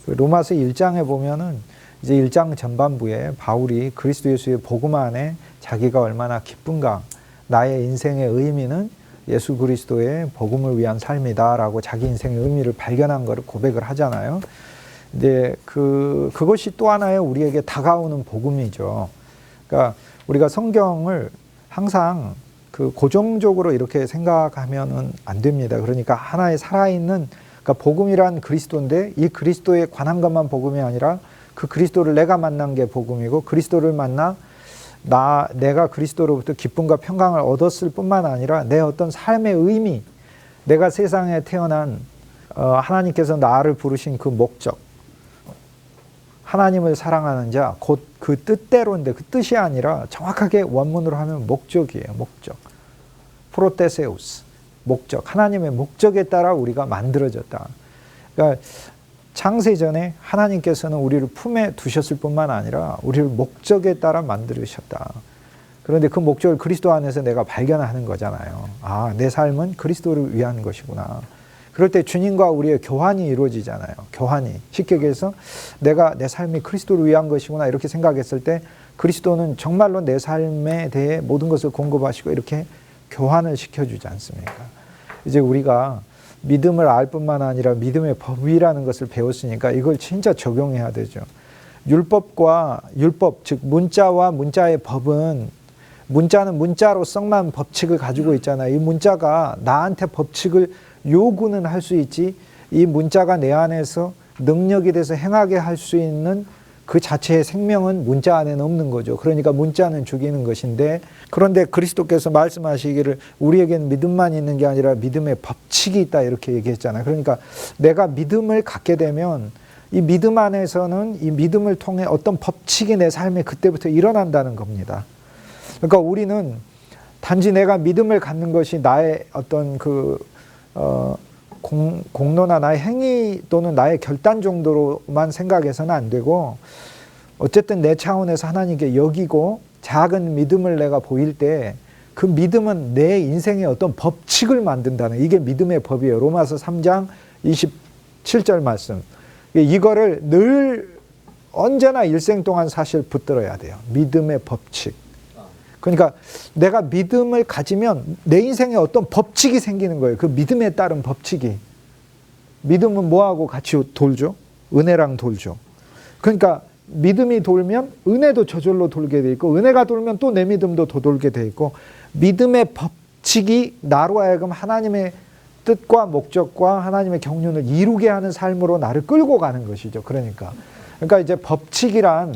로마서 1장에 보면은 이제 1장 전반부에 바울이 그리스도 예수의 복음 안에 자기가 얼마나 기쁜가, 나의 인생의 의미는 예수 그리스도의 복음을 위한 삶이다라고 자기 인생의 의미를 발견한 것을 고백을 하잖아요. 근데 그것이 또 하나의 우리에게 다가오는 복음이죠. 그러니까 우리가 성경을 항상 고정적으로 이렇게 생각하면은 안 됩니다. 그러니까 하나의 살아있는, 그러니까 복음이란 그리스도인데 이 그리스도에 관한 것만 복음이 아니라 그 그리스도를 내가 만난 게 복음이고, 그리스도를 만나 내가 그리스도로부터 기쁨과 평강을 얻었을 뿐만 아니라 내 어떤 삶의 의미, 내가 세상에 태어난 하나님께서 나를 부르신 그 목적, 하나님을 사랑하는 자, 곧 그 뜻대로인데 그 뜻이 아니라 정확하게 원문으로 하면 목적이에요. 목적. 프로테세우스. 목적. 하나님의 목적에 따라 우리가 만들어졌다. 그러니까 창세전에 하나님께서는 우리를 품에 두셨을 뿐만 아니라 우리를 목적에 따라 만들으셨다. 그런데 그 목적을 그리스도 안에서 내가 발견하는 거잖아요. 아, 내 삶은 그리스도를 위한 것이구나. 그럴 때 주님과 우리의 교환이 이루어지잖아요. 교환이. 쉽게 얘기해서 내가 내 삶이 그리스도를 위한 것이구나 이렇게 생각했을 때 그리스도는 정말로 내 삶에 대해 모든 것을 공급하시고 이렇게 교환을 시켜주지 않습니까? 이제 우리가 믿음을 알 뿐만 아니라 믿음의 법이라는 것을 배웠으니까 이걸 진짜 적용해야 되죠. 율법과 율법, 즉 문자와 문자의 법은, 문자는 문자로서만 법칙을 가지고 있잖아요. 이 문자가 나한테 법칙을 요구는 할 수 있지, 이 문자가 내 안에서 능력이 돼서 행하게 할 수 있는 그 자체의 생명은 문자 안에는 없는 거죠. 그러니까 문자는 죽이는 것인데, 그런데 그리스도께서 말씀하시기를 우리에게는 믿음만 있는 게 아니라 믿음의 법칙이 있다 이렇게 얘기했잖아요. 그러니까 내가 믿음을 갖게 되면 이 믿음 안에서는 이 믿음을 통해 어떤 법칙이 내 삶에 그때부터 일어난다는 겁니다. 그러니까 우리는 단지 내가 믿음을 갖는 것이 나의 어떤 공로나 나의 행위 또는 나의 결단 정도로만 생각해서는 안 되고, 어쨌든 내 차원에서 하나님께 여기고 작은 믿음을 내가 보일 때 그 믿음은 내 인생의 어떤 법칙을 만든다는, 이게 믿음의 법이에요. 로마서 3장 27절 말씀. 이거를 늘 언제나 일생 동안 사실 붙들어야 돼요. 믿음의 법칙. 그러니까 내가 믿음을 가지면 내 인생에 어떤 법칙이 생기는 거예요. 그 믿음에 따른 법칙이. 믿음은 뭐하고 같이 돌죠? 은혜랑 돌죠. 그러니까 믿음이 돌면 은혜도 저절로 돌게 돼 있고, 은혜가 돌면 또 내 믿음도 더 돌게 돼 있고, 믿음의 법칙이 나로 하여금 하나님의 뜻과 목적과 하나님의 경륜을 이루게 하는 삶으로 나를 끌고 가는 것이죠. 그러니까 이제 법칙이란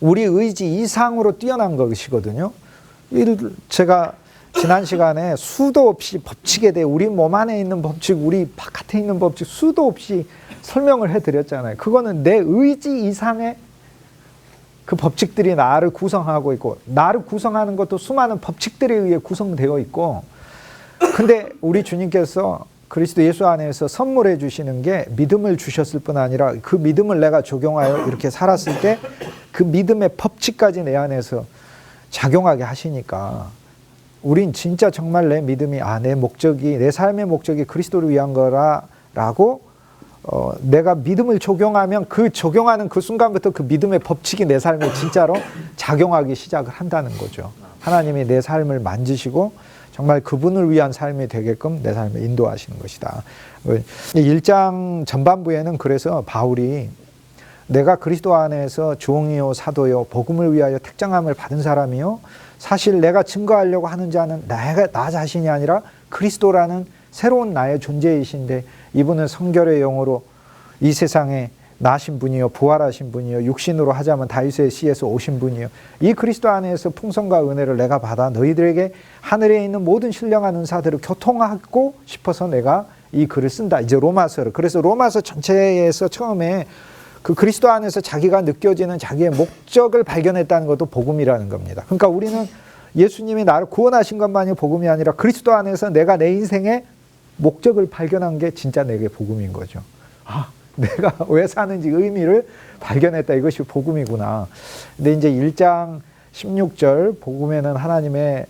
우리 의지 이상으로 뛰어난 것이거든요. 제가 지난 시간에 수도 없이 법칙에 대해, 우리 몸 안에 있는 법칙, 우리 바깥에 있는 법칙 수도 없이 설명을 해드렸잖아요. 그거는 내 의지 이상의 그 법칙들이 나를 구성하고 있고, 나를 구성하는 것도 수많은 법칙들에 의해 구성되어 있고, 근데 우리 주님께서 그리스도 예수 안에서 선물해 주시는 게 믿음을 주셨을 뿐 아니라 그 믿음을 내가 적용하여 이렇게 살았을 때 그 믿음의 법칙까지 내 안에서 작용하게 하시니까, 우린 진짜 정말 내 믿음이, 내 목적이, 내 삶의 목적이 그리스도를 위한 거라라고 내가 믿음을 적용하면 그 적용하는 그 순간부터 그 믿음의 법칙이 내 삶에 진짜로 작용하기 시작을 한다는 거죠. 하나님이 내 삶을 만지시고 정말 그분을 위한 삶이 되게끔 내 삶을 인도하시는 것이다. 1장 전반부에는 그래서 바울이 내가 그리스도 안에서 종이요 사도요 복음을 위하여 택정함을 받은 사람이요, 사실 내가 증거하려고 하는 자는 나 자신이 아니라 그리스도라는 새로운 나의 존재이신데, 이분은 성결의 영으로 이 세상에 나신 분이요 부활하신 분이요 육신으로 하자면 다윗의 씨에서 오신 분이요, 이 그리스도 안에서 풍성과 은혜를 내가 받아 너희들에게 하늘에 있는 모든 신령한 은사들을 교통하고 싶어서 내가 이 글을 쓴다. 이제 로마서를. 그래서 로마서 전체에서 처음에 그 그리스도 안에서 자기가 느껴지는 자기의 목적을 발견했다는 것도 복음이라는 겁니다. 그러니까 우리는 예수님이 나를 구원하신 것만이 복음이 아니라 그리스도 안에서 내가 내 인생의 목적을 발견한 게 진짜 내게 복음인 거죠. 내가 왜 사는지 의미를 발견했다. 이것이 복음이구나. 근데 이제 1장 16절 복음에는 하나님의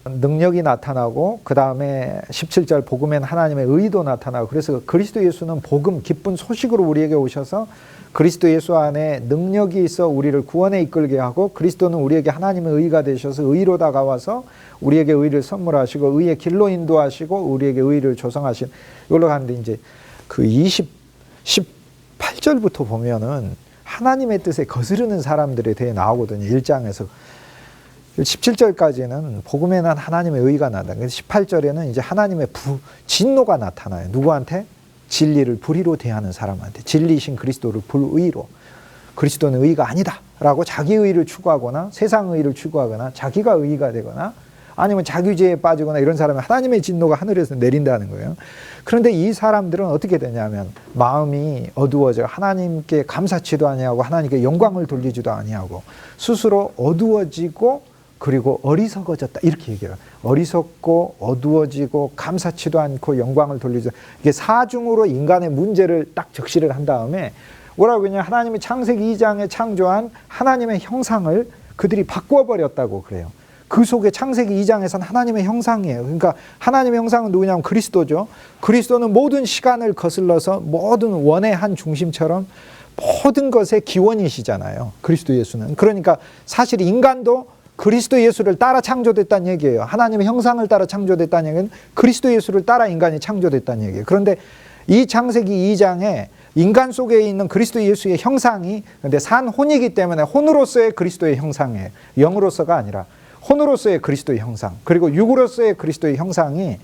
능력이 나타나고 그 다음에 17절 복음엔 하나님의 의도 나타나고 그래서 그리스도 예수는 복음 기쁜 소식으로 우리에게 오셔서 그리스도 예수 안에 능력이 있어 우리를 구원에 이끌게 하고 그리스도는 우리에게 하나님의 의가 되셔서 의로 다가와서 우리에게 의를 선물하시고 의의 길로 인도하시고 우리에게 의를 조성하신 이걸로 가는데 이제 그 18절부터 보면은 하나님의 뜻에 거스르는 사람들에 대해 나오거든요. 1장에서 17절까지는 복음에는 하나님의 의가 나다. 18절에는 이제 하나님의 진노가 나타나요. 누구한테? 진리를 불의로 대하는 사람한테. 진리이신 그리스도를 불의로. 그리스도는 의가 아니다 라고 자기 의를 추구하거나 세상 의를 추구하거나 자기가 의가 되거나 아니면 자기죄에 빠지거나 이런 사람은 하나님의 진노가 하늘에서 내린다는 거예요. 그런데 이 사람들은 어떻게 되냐면 마음이 어두워져 하나님께 감사치도 아니하고 하나님께 영광을 돌리지도 아니하고 스스로 어두워지고 그리고 어리석어졌다 이렇게 얘기해요. 어리석고 어두워지고 감사치도 않고 영광을 돌리지 이게 사중으로 인간의 문제를 딱 적시를 한 다음에 뭐라고 하냐 하나님이 창세기 2장에 창조한 하나님의 형상을 그들이 바꿔버렸다고 그래요. 그 속에 창세기 2장에서는 하나님의 형상이에요. 그러니까 하나님의 형상은 누구냐면 그리스도죠. 그리스도는 모든 시간을 거슬러서 모든 원의 한 중심처럼 모든 것의 기원이시잖아요. 그리스도 예수는. 그러니까 사실 인간도 그리스도 예수를 따라 창조됐다는 얘기예요. 하나님의 형상을 따라 창조됐다는 얘기는 그리스도 예수를 따라 인간이 창조됐다는 얘기예요. 그런데 이 창세기 2장에 인간 속에 있는 그리스도 예수의 형상이 근데 산혼이기 때문에 혼으로서의 그리스도의 형상이에요. 영으로서가 아니라 혼으로서의 그리스도의 형상 그리고 육으로서의 그리스도의 형상이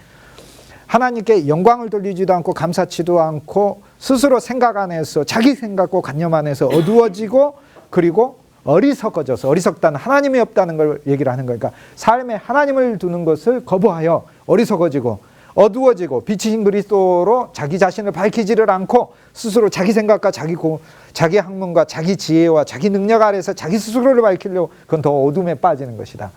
하나님께 영광을 돌리지도 않고 감사치도 않고 스스로 생각 안에서 자기 생각과 관념 안에서 어두워지고 그리고 어리석어져서 어리석다는 하나님이 없다는 걸 얘기를 하는 거니까 삶에 하나님을 두는 것을 거부하여 어리석어지고 어두워지고 빛이신 그리스도로 자기 자신을 밝히지를 않고 스스로 자기 생각과 자기 학문과 자기 지혜와 자기 능력 아래서 자기 스스로를 밝히려고 그건 더 어둠에 빠지는 것이다.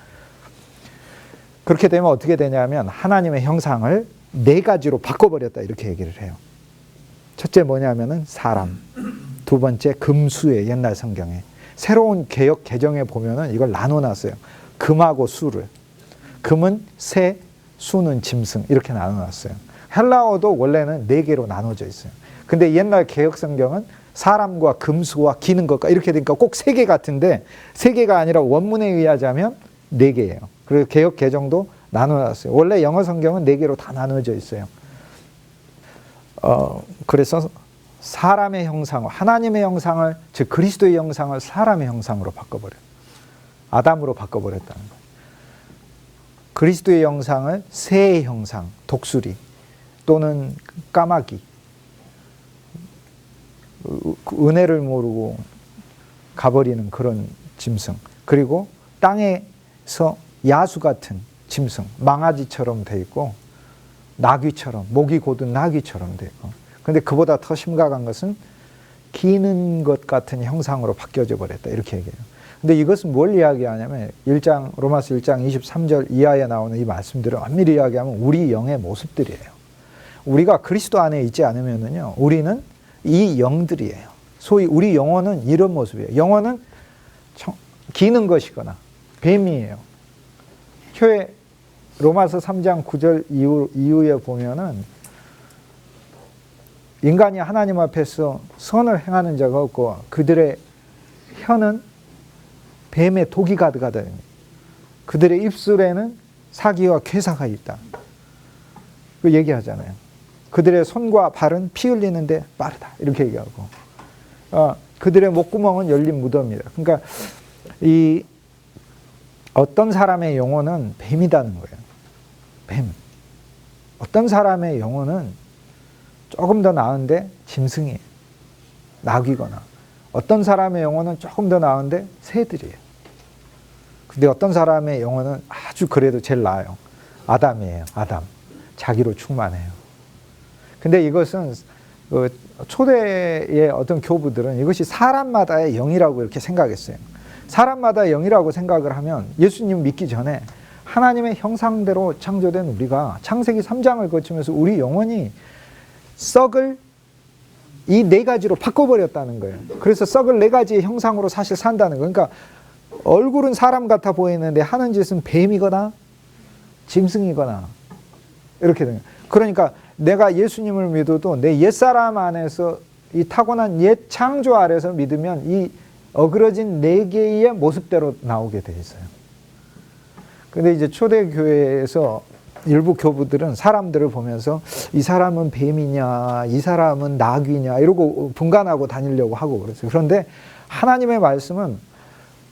그렇게 되면 어떻게 되냐면 하나님의 형상을 네 가지로 바꿔버렸다 이렇게 얘기를 해요. 첫째 뭐냐면은 사람, 두 번째 금수의 옛날 성경에 새로운 개역 개정에 보면은 이걸 나눠놨어요. 금하고 수를. 금은 새, 수는 짐승 이렇게 나눠놨어요. 헬라어도 원래는 네 개로 나눠져 있어요. 근데 옛날 개역 성경은 사람과 금수와 기는 것과 이렇게 되니까 꼭 세 개 같은데 세 개가 아니라 원문에 의하자면 네 개예요. 그리고 개역 개정도 나눠놨어요. 원래 영어 성경은 네 개로 다 나눠져 있어요. 그래서 사람의 형상, 하나님의 형상을 즉 그리스도의 형상을 사람의 형상으로 바꿔버려요. 아담으로 바꿔버렸다는 거예요. 그리스도의 형상을 새의 형상, 독수리 또는 까마귀, 은혜를 모르고 가버리는 그런 짐승, 그리고 땅에서 야수 같은 짐승, 망아지처럼 돼 있고 나귀처럼, 목이 곧은 나귀처럼 돼 있고 근데 그보다 더 심각한 것은 기는 것 같은 형상으로 바뀌어져 버렸다 이렇게 얘기해요. 근데 이것은 뭘 이야기하냐면 로마서 1장 23절 이하에 나오는 이 말씀들을 엄밀히 이야기하면 우리 영의 모습들이에요. 우리가 그리스도 안에 있지 않으면은요, 우리는 이 영들이에요. 소위 우리 영혼은 이런 모습이에요. 영혼은 기는 것이거나 뱀이에요. 로마서 3장 9절 이후에 보면은 인간이 하나님 앞에서 선을 행하는 자가 없고 그들의 혀는 뱀의 독이 가득하다. 그들의 입술에는 사기와 괴사가 있다. 그 얘기하잖아요. 그들의 손과 발은 피 흘리는데 빠르다. 이렇게 얘기하고 그들의 목구멍은 열린 무덤이다. 그러니까 이 어떤 사람의 영혼은 뱀이라는 거예요. 뱀. 어떤 사람의 영혼은 조금 더 나은데 짐승이에요. 나귀거나. 어떤 사람의 영혼은 조금 더 나은데 새들이에요. 근데 어떤 사람의 영혼은 아주 그래도 제일 나아요. 아담이에요. 아담. 자기로 충만해요. 근데 이것은 초대의 어떤 교부들은 이것이 사람마다의 영이라고 이렇게 생각했어요. 사람마다의 영이라고 생각을 하면 예수님 믿기 전에 하나님의 형상대로 창조된 우리가 창세기 3장을 거치면서 우리 영혼이 썩을 이 네 가지로 바꿔버렸다는 거예요. 그래서 썩을 네 가지의 형상으로 사실 산다는 거예요. 그러니까 얼굴은 사람 같아 보이는데 하는 짓은 뱀이거나 짐승이거나 이렇게 되는 거예요. 그러니까 내가 예수님을 믿어도 내 옛사람 안에서 이 타고난 옛 창조 아래서 믿으면 이 어그러진 네 개의 모습대로 나오게 돼 있어요. 근데 이제 초대교회에서 일부 교부들은 사람들을 보면서 이 사람은 뱀이냐, 이 사람은 나귀냐 이러고 분간하고 다니려고 하고 그랬어요. 그런데 하나님의 말씀은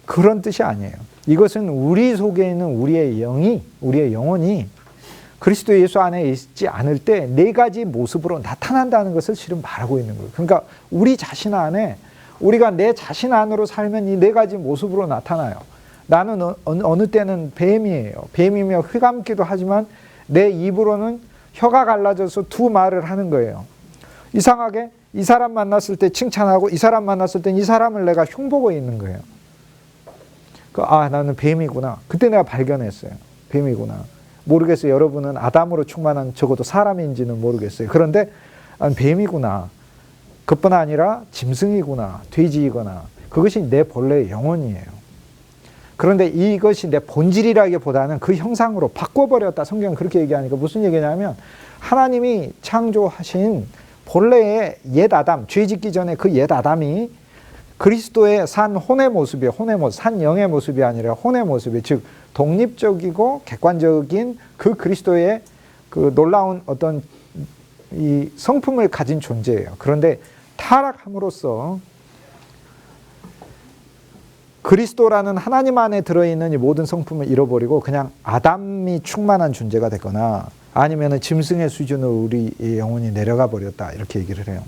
그런 뜻이 아니에요. 이것은 우리 속에 있는 우리의 영혼이 그리스도 예수 안에 있지 않을 때 네 가지 모습으로 나타난다는 것을 실은 말하고 있는 거예요. 그러니까 우리 자신 안에 우리가 내 자신 안으로 살면 이 네 가지 모습으로 나타나요. 나는 어느 때는 뱀이에요. 뱀이며 휘감기도 하지만 내 입으로는 혀가 갈라져서 두 말을 하는 거예요. 이상하게 이 사람 만났을 때 칭찬하고 이 사람 만났을 때 이 사람을 내가 흉보고 있는 거예요. 나는 뱀이구나. 그때 내가 발견했어요. 뱀이구나. 모르겠어요. 여러분은 아담으로 충만한 적어도 사람인지는 모르겠어요. 그런데 뱀이구나. 그뿐 아니라 짐승이구나. 돼지이거나. 그것이 내 본래의 영혼이에요. 그런데 이것이 내 본질이라기보다는 그 형상으로 바꿔버렸다. 성경은 그렇게 얘기하니까 무슨 얘기냐면 하나님이 창조하신 본래의 옛 아담, 죄 짓기 전에 그 옛 아담이 그리스도의 산 혼의 모습이에요. 혼의 모습, 산 영의 모습이 아니라 혼의 모습이에요. 즉 독립적이고 객관적인 그 그리스도의 그 놀라운 어떤 이 성품을 가진 존재예요. 그런데 타락함으로써 그리스도라는 하나님 안에 들어있는 이 모든 성품을 잃어버리고 그냥 아담이 충만한 존재가 됐거나 아니면 짐승의 수준으로 우리의 영혼이 내려가 버렸다. 이렇게 얘기를 해요.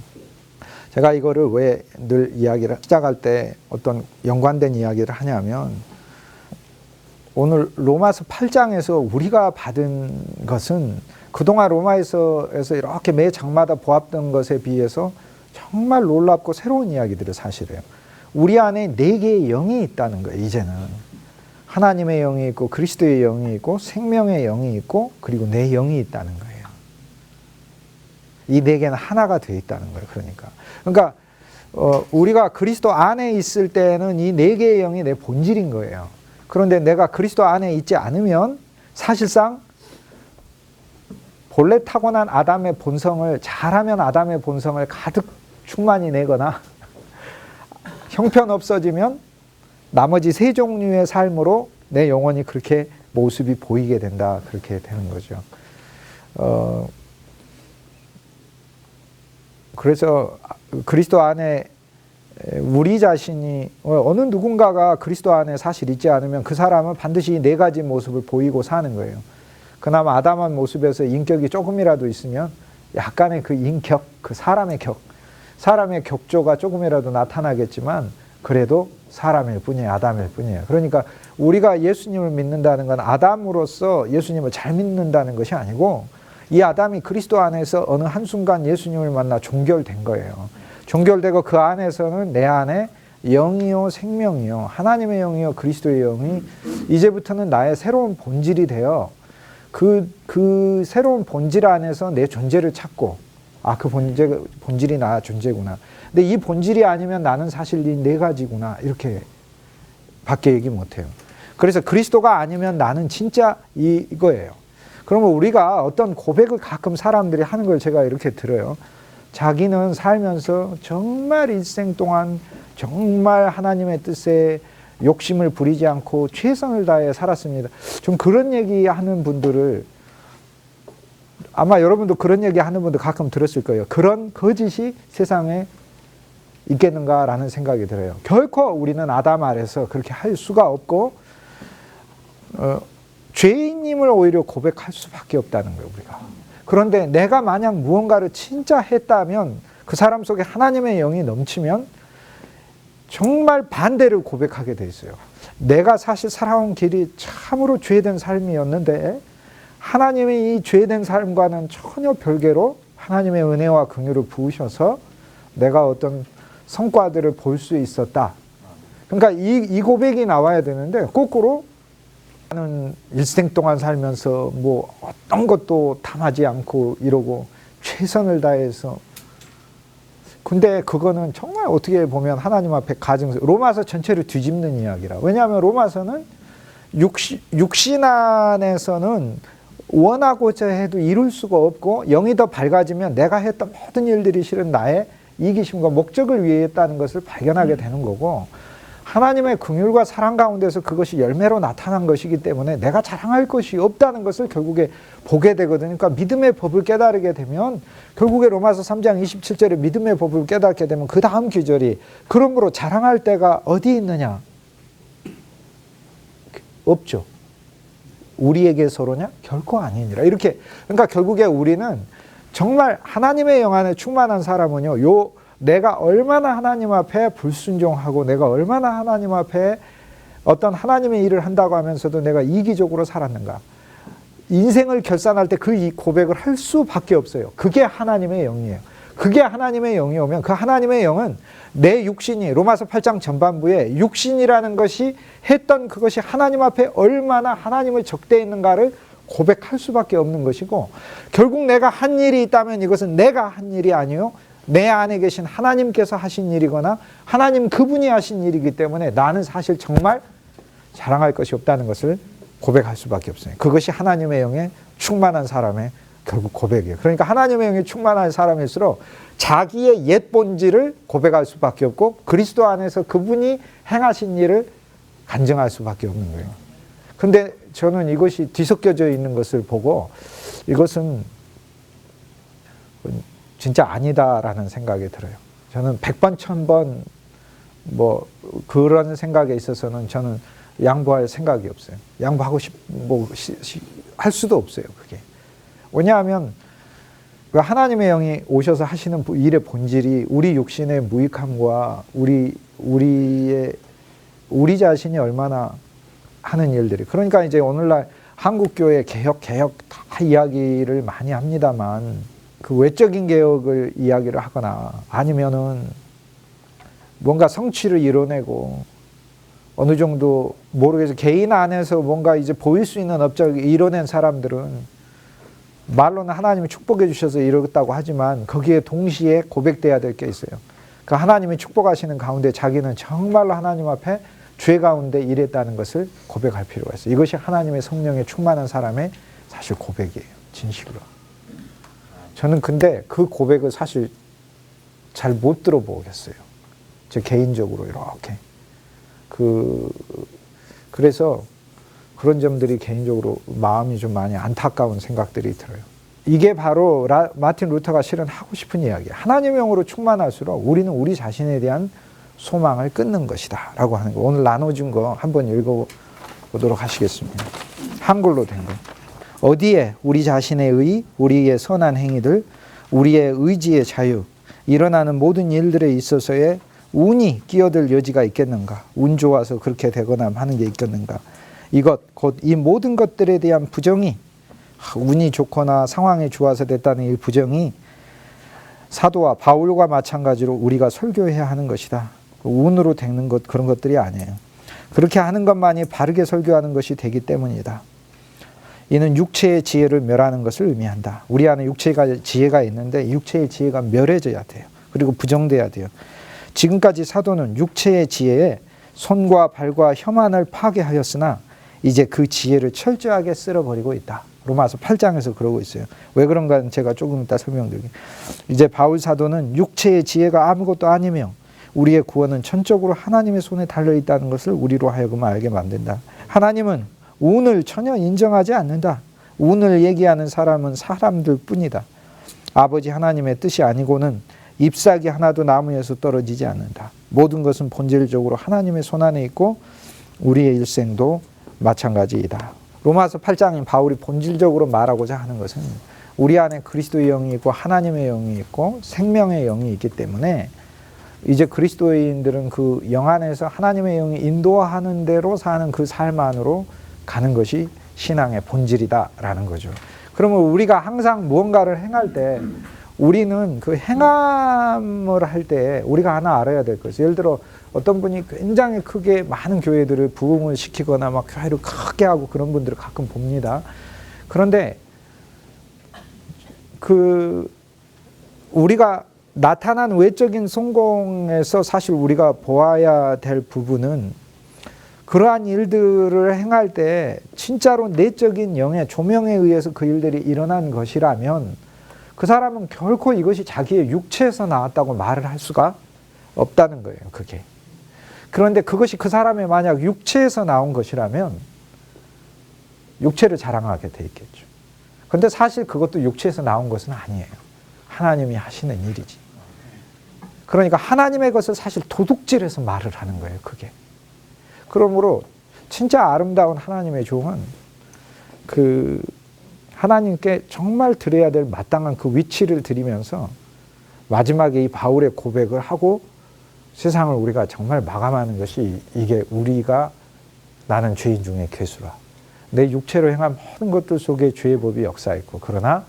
제가 이거를 왜 늘 이야기를 시작할 때 어떤 연관된 이야기를 하냐면 오늘 로마서 8장에서 우리가 받은 것은 그동안 로마에서 이렇게 매 장마다 보았던 것에 비해서 정말 놀랍고 새로운 이야기들을 사실이에요. 우리 안에 네 개의 영이 있다는 거예요. 이제는 하나님의 영이 있고 그리스도의 영이 있고 생명의 영이 있고 그리고 내 영이 있다는 거예요. 이 네 개는 하나가 되어 있다는 거예요. 그러니까 우리가 그리스도 안에 있을 때는 이 네 개의 영이 내 본질인 거예요. 그런데 내가 그리스도 안에 있지 않으면 사실상 본래 타고난 아담의 본성을 잘하면 아담의 본성을 가득 충만히 내거나 형편없어지면 나머지 세 종류의 삶으로 내 영혼이 그렇게 모습이 보이게 된다. 그렇게 되는 거죠. 그래서 그리스도 안에 우리 자신이 어느 누군가가 그리스도 안에 사실 있지 않으면 그 사람은 반드시 네 가지 모습을 보이고 사는 거예요. 그나마 아담한 모습에서 인격이 조금이라도 있으면 약간의 그 인격, 그 사람의 격조가 조금이라도 나타나겠지만 그래도 사람일 뿐이에요. 아담일 뿐이에요. 그러니까 우리가 예수님을 믿는다는 건 아담으로서 예수님을 잘 믿는다는 것이 아니고 이 아담이 그리스도 안에서 어느 한순간 예수님을 만나 종결된 거예요. 종결되고 그 안에서는 내 안에 영이요 생명이요 하나님의 영이요 그리스도의 영이 이제부터는 나의 새로운 본질이 되어 그 새로운 본질 안에서 내 존재를 찾고 그 본질이 나 존재구나. 근데 이 본질이 아니면 나는 사실 이 네 가지구나. 이렇게 밖에 얘기 못해요. 그래서 그리스도가 아니면 나는 진짜 이거예요. 그러면 우리가 어떤 고백을 가끔 사람들이 하는 걸 제가 이렇게 들어요. 자기는 살면서 정말 일생 동안 정말 하나님의 뜻에 욕심을 부리지 않고 최선을 다해 살았습니다. 좀 그런 얘기하는 분들을 아마 여러분도 그런 얘기하는 분들 가끔 들었을 거예요. 그런 거짓이 세상에 있겠는가라는 생각이 들어요. 결코 우리는 아담 아래서 그렇게 할 수가 없고 죄인임을 오히려 고백할 수밖에 없다는 거예요. 우리가. 그런데 내가 만약 무언가를 진짜 했다면 그 사람 속에 하나님의 영이 넘치면 정말 반대를 고백하게 돼 있어요. 내가 사실 살아온 길이 참으로 죄된 삶이었는데 하나님의 이 죄된 삶과는 전혀 별개로 하나님의 은혜와 긍휼을 부으셔서 내가 어떤 성과들을 볼 수 있었다. 그러니까 이 고백이 나와야 되는데 거꾸로 나는 일생 동안 살면서 뭐 어떤 것도 탐하지 않고 이러고 최선을 다해서 근데 그거는 정말 어떻게 보면 하나님 앞에 로마서 전체를 뒤집는 이야기라. 왜냐하면 로마서는 육신 안에서는 원하고자 해도 이룰 수가 없고 영이 더 밝아지면 내가 했던 모든 일들이 실은 나의 이기심과 목적을 위해 했다는 것을 발견하게 되는 거고, 하나님의 긍휼과 사랑 가운데서 그것이 열매로 나타난 것이기 때문에 내가 자랑할 것이 없다는 것을 결국에 보게 되거든요. 그러니까 믿음의 법을 깨달게 되면 결국에 로마서 3장 27절에 믿음의 법을 깨닫게 되면 그 다음 구절이 그러므로 자랑할 때가 어디 있느냐? 없죠. 우리에게서로냐? 결코 아니니라. 이렇게, 그러니까 결국에 우리는 정말 하나님의 영 안에 충만한 사람은요, 내가 얼마나 하나님 앞에 불순종하고 내가 얼마나 하나님 앞에 어떤 하나님의 일을 한다고 하면서도 내가 이기적으로 살았는가. 인생을 결산할 때 그 고백을 할 수밖에 없어요. 그게 하나님의 영이에요. 그게 하나님의 영이 오면 그 하나님의 영은 내 육신이 로마서 8장 전반부에 육신이라는 것이 했던 그것이 하나님 앞에 얼마나 하나님을 적대했는가를 고백할 수밖에 없는 것이고, 결국 내가 한 일이 있다면 이것은 내가 한 일이 아니요 내 안에 계신 하나님께서 하신 일이거나 하나님 그분이 하신 일이기 때문에 나는 사실 정말 자랑할 것이 없다는 것을 고백할 수밖에 없어요. 그것이 하나님의 영에 충만한 사람의 결국 고백이에요. 그러니까 하나님의 영에 충만한 사람일수록 자기의 옛 본질을 고백할 수밖에 없고 그리스도 안에서 그분이 행하신 일을 간증할 수밖에 없는 거예요. 근데 저는 이것이 뒤섞여져 있는 것을 보고 이것은 진짜 아니다라는 생각이 들어요. 저는 100번, 1000번 뭐 그런 생각에 있어서는 저는 양보할 생각이 없어요. 양보하고 할 수도 없어요. 그게. 왜냐하면 하나님의 영이 오셔서 하시는 일의 본질이 우리 육신의 무익함과 우리 자신이 얼마나 하는 일들이. 그러니까 이제 오늘날 한국교회 개혁 다 이야기를 많이 합니다만 그 외적인 개혁을 이야기를 하거나 아니면은 뭔가 성취를 이뤄내고 어느 정도 모르겠어요. 개인 안에서 뭔가 이제 보일 수 있는 업적을 이뤄낸 사람들은 말로는 하나님이 축복해 주셔서 이루었다고 하지만 거기에 동시에 고백돼야 될 게 있어요. 그 하나님이 축복하시는 가운데 자기는 정말로 하나님 앞에 죄 가운데 일했다는 것을 고백할 필요가 있어요. 이것이 하나님의 성령에 충만한 사람의 사실 고백이에요. 진실로. 저는 근데 그 고백을 사실 잘 못 들어보겠어요. 제 개인적으로 이렇게. 그래서 그런 점들이 개인적으로 마음이 좀 많이 안타까운 생각들이 들어요. 이게 바로 마틴 루터가 실은 하고 싶은 이야기예요. 하나님의 영으로 충만할수록 우리는 우리 자신에 대한 소망을 끊는 것이다 라고 하는 거. 오늘 나눠준 거 한번 읽어보도록 하시겠습니다. 한글로 된 거. 어디에 우리 자신의 의, 우리의 선한 행위들, 우리의 의지의 자유, 일어나는 모든 일들에 있어서의 운이 끼어들 여지가 있겠는가? 운 좋아서 그렇게 되거나 하는 게 있겠는가? 이것, 곧 이 모든 것들에 대한 부정이, 운이 좋거나 상황이 좋아서 됐다는 이 부정이 사도와 바울과 마찬가지로 우리가 설교해야 하는 것이다. 운으로 되는 것, 그런 것들이 아니에요. 그렇게 하는 것만이 바르게 설교하는 것이 되기 때문이다. 이는 육체의 지혜를 멸하는 것을 의미한다. 우리 안에 육체가 지혜가 있는데 육체의 지혜가 멸해져야 돼요. 그리고 부정돼야 돼요. 지금까지 사도는 육체의 지혜에 손과 발과 혀만을 파괴하였으나 이제 그 지혜를 철저하게 쓸어버리고 있다. 로마서 8장에서 그러고 있어요. 왜 그런가는 제가 조금 이따 설명드릴게요. 이제 바울 사도는 육체의 지혜가 아무것도 아니며 우리의 구원은 전적으로 하나님의 손에 달려있다는 것을 우리로 하여금 알게 만든다. 하나님은 운을 전혀 인정하지 않는다. 운을 얘기하는 사람은 사람들 뿐이다. 아버지 하나님의 뜻이 아니고는 잎사귀 하나도 나무에서 떨어지지 않는다. 모든 것은 본질적으로 하나님의 손안에 있고 우리의 일생도 마찬가지이다. 로마서 8장인 바울이 본질적으로 말하고자 하는 것은 우리 안에 그리스도의 영이 있고 하나님의 영이 있고 생명의 영이 있기 때문에 이제 그리스도인들은 그 영 안에서 하나님의 영이 인도하는 대로 사는 그 삶 안으로 가는 것이 신앙의 본질이다라는 거죠. 그러면 우리가 항상 무언가를 행할 때 우리는 그 행함을 할 때 우리가 하나 알아야 될 것이, 예를 들어 어떤 분이 굉장히 크게 많은 교회들을 부흥을 시키거나 막 교회를 크게 하고 그런 분들을 가끔 봅니다. 그런데 우리가 나타난 외적인 성공에서 사실 우리가 보아야 될 부분은 그러한 일들을 행할 때 진짜로 내적인 영의 조명에 의해서 그 일들이 일어난 것이라면 그 사람은 결코 이것이 자기의 육체에서 나왔다고 말을 할 수가 없다는 거예요. 그게. 그런데 그것이 그 사람의 만약 육체에서 나온 것이라면 육체를 자랑하게 돼 있겠죠. 그런데 사실 그것도 육체에서 나온 것은 아니에요. 하나님이 하시는 일이지. 그러니까 하나님의 것을 사실 도둑질해서 말을 하는 거예요. 그게. 그러므로 진짜 아름다운 하나님의 종은 그 하나님께 정말 드려야 될 마땅한 그 위치를 드리면서 마지막에 이 바울의 고백을 하고 세상을 우리가 정말 마감하는 것이 이게 우리가 나는 죄인 중에 괴수라. 내 육체로 행한 모든 것들 속에 죄의 법이 역사했고 그러나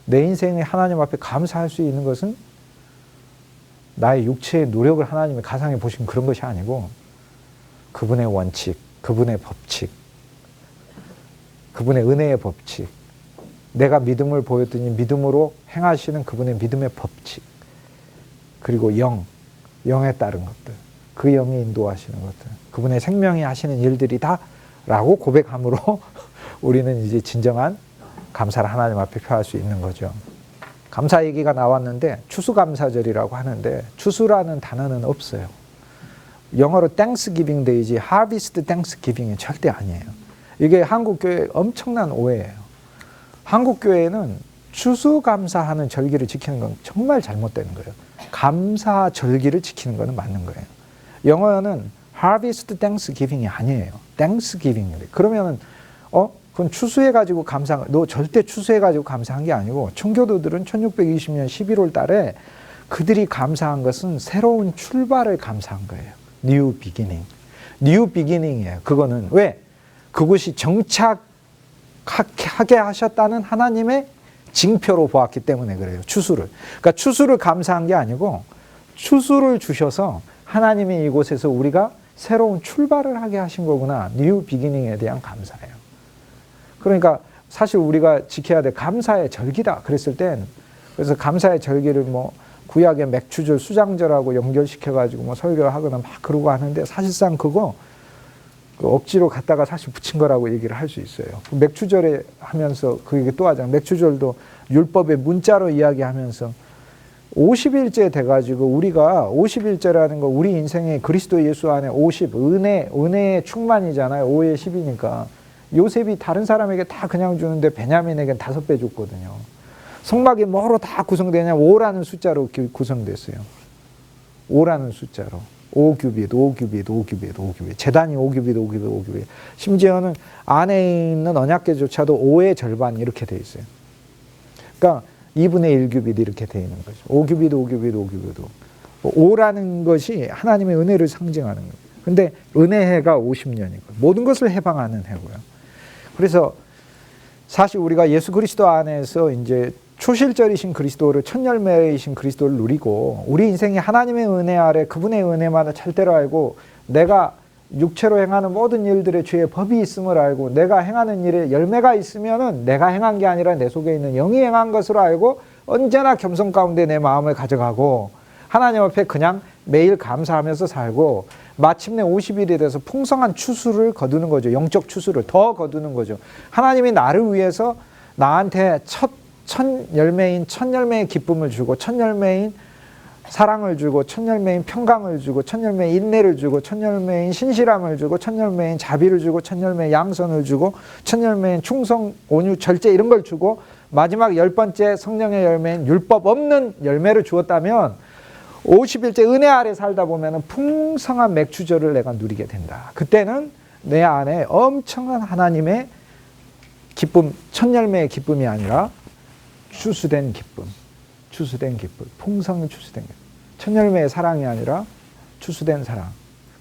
내 인생에 하나님 앞에 감사할 수 있는 것은 나의 육체의 노력을 하나님이 가상해 보신 그런 것이 아니고 그분의 원칙, 그분의 법칙, 그분의 은혜의 법칙, 내가 믿음을 보였더니 믿음으로 행하시는 그분의 믿음의 법칙, 그리고 영에 따른 것들, 그 영이 인도하시는 것들, 그분의 생명이 하시는 일들이다 라고 고백함으로 우리는 이제 진정한 감사를 하나님 앞에 표할 수 있는 거죠. 감사 얘기가 나왔는데 추수감사절이라고 하는데 추수라는 단어는 없어요. 영어로 Thanksgiving Day지 Harvest Thanksgiving이 절대 아니에요. 이게 한국교회의 엄청난 오해예요. 한국교회는 추수감사하는 절기를 지키는 건 정말 잘못되는 거예요. 감사절기를 지키는 거는 맞는 거예요. 영어는 Harvest Thanksgiving이 아니에요. Thanksgiving이래. 그러면은 그건 추수해가지고 감사한 너 절대 추수해가지고 감사한 게 아니고 청교도들은 1620년 11월 달에 그들이 감사한 것은 새로운 출발을 감사한 거예요. New beginning. New beginning이에요. 그거는 왜? 그것이 정착하게 하셨다는 하나님의 징표로 보았기 때문에 그래요. 추수를. 그러니까 추수를 감사한 게 아니고 추수를 주셔서 하나님이 이곳에서 우리가 새로운 출발을 하게 하신 거구나. New beginning에 대한 감사예요. 그러니까 사실 우리가 지켜야 될 감사의 절기다. 그랬을 땐 그래서 감사의 절기를 뭐 구약의 맥추절, 수장절하고 연결시켜가지고 뭐 설교를 하거나 막 그러고 하는데 사실상 그거 억지로 갖다가 사실 붙인 거라고 얘기를 할 수 있어요. 맥추절에 하면서 그 얘기 또 하잖아요. 맥추절도 율법의 문자로 이야기하면서 50일째 돼가지고 우리가 50일째라는 거 우리 인생에 그리스도 예수 안에 50, 은혜의 충만이잖아요. 5의 10이니까. 요셉이 다른 사람에게 다 그냥 주는데 베냐민에게는 5배 줬거든요. 성막이 뭐로 다 구성되냐? 5라는 숫자로 구성됐어요. 5라는 숫자로. 5규빗. 재단이 5규빗. 심지어는 안에 있는 언약궤조차도 5의 절반 이렇게 돼 있어요. 그러니까 2분의 1규빗 이렇게 돼 있는 거죠. 5규빗. 5라는 것이 하나님의 은혜를 상징하는 거예요. 근데 은혜해가 50년이고 모든 것을 해방하는 해고요. 그래서 사실 우리가 예수 그리스도 안에서 이제 초실절이신 그리스도를 첫 열매이신 그리스도를 누리고 우리 인생이 하나님의 은혜 아래 그분의 은혜만을 절대로 알고 내가 육체로 행하는 모든 일들의 죄의 법이 있음을 알고 내가 행하는 일에 열매가 있으면은 내가 행한 게 아니라 내 속에 있는 영이 행한 것으로 알고 언제나 겸손 가운데 내 마음을 가져가고 하나님 앞에 그냥 매일 감사하면서 살고 마침내 50일이 돼서 풍성한 추수를 거두는 거죠. 영적 추수를 더 거두는 거죠. 하나님이 나를 위해서 나한테 첫 열매인 첫 열매의 기쁨을 주고 첫 열매인 사랑을 주고 첫 열매인 평강을 주고 첫 열매인 인내를 주고 첫 열매인 신실함을 주고 첫 열매인 자비를 주고 첫 열매인 양선을 주고 첫 열매인 충성, 온유, 절제 이런 걸 주고 마지막 10번째 성령의 열매인 율법 없는 열매를 주었다면 50일째 은혜 아래 살다 보면 풍성한 맥추절을 내가 누리게 된다. 그때는 내 안에 엄청난 하나님의 기쁨, 첫 열매의 기쁨이 아니라 추수된 기쁨, 풍성히 추수된 기쁨. 첫 열매의 사랑이 아니라 추수된 사랑.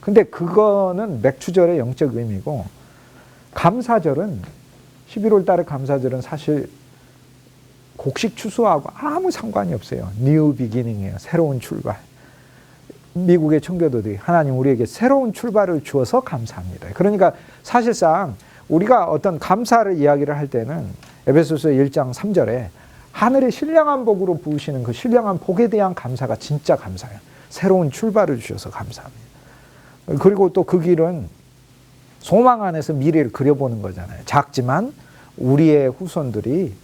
근데 그거는 맥추절의 영적 의미고 감사절은 11월 달의 감사절은 사실 곡식 추수하고 아무 상관이 없어요. New beginning이에요. 새로운 출발. 미국의 청교도들이 하나님 우리에게 새로운 출발을 주어서 감사합니다. 그러니까 사실상 우리가 어떤 감사를 이야기를 할 때는 에베소서 1장 3절에 하늘의 신령한 복으로 부으시는 그 신령한 복에 대한 감사가 진짜 감사해요. 새로운 출발을 주셔서 감사합니다. 그리고 또 그 길은 소망 안에서 미래를 그려보는 거잖아요. 작지만 우리의 후손들이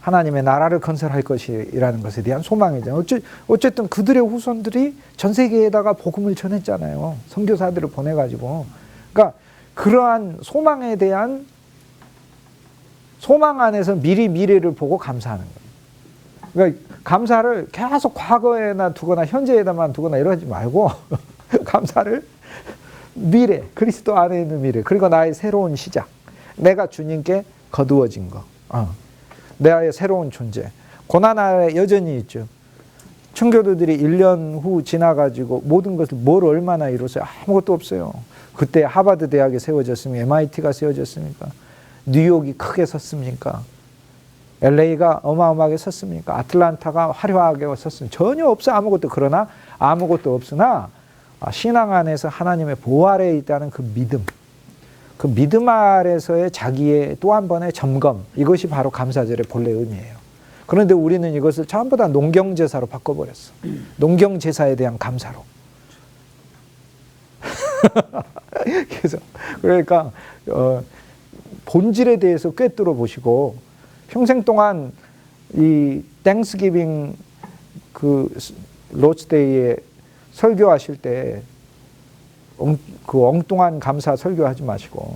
하나님의 나라를 건설할 것이라는 것에 대한 소망이죠. 어쨌든 그들의 후손들이 전 세계에다가 복음을 전했잖아요. 선교사들을 보내가지고. 그러니까 그러한 소망에 대한 소망 안에서 미래를 보고 감사하는 거예요. 그러니까 감사를 계속 과거에나 두거나 현재에다만 두거나 이러지 말고 감사를 미래, 그리스도 안에 있는 미래, 그리고 나의 새로운 시작, 내가 주님께 거두어진 거, 나의 새로운 존재. 고난 아래 여전히 있죠. 청교도들이 1년 후 지나가지고 모든 것을 뭘 얼마나 이뤘어요? 아무것도 없어요. 그때 하버드 대학이 세워졌습니까? MIT가 세워졌습니까? 뉴욕이 크게 섰습니까? LA가 어마어마하게 섰습니까? 아틀란타가 화려하게 섰습니까? 전혀 없어. 아무것도. 그러나 아무것도 없으나 신앙 안에서 하나님의 보호 아래에 있다는 그 믿음, 그 믿음 아래서의 자기의 또 한 번의 점검, 이것이 바로 감사절의 본래 의미예요. 그런데 우리는 이것을 전부 다 농경제사로 바꿔버렸어. 농경제사에 대한 감사로. 그래서 그러니까 본질에 대해서 꿰뚫어 보시고 평생 동안 이 땡스기빙 그 로스데이에 설교하실 때 그 엉뚱한 감사 설교하지 마시고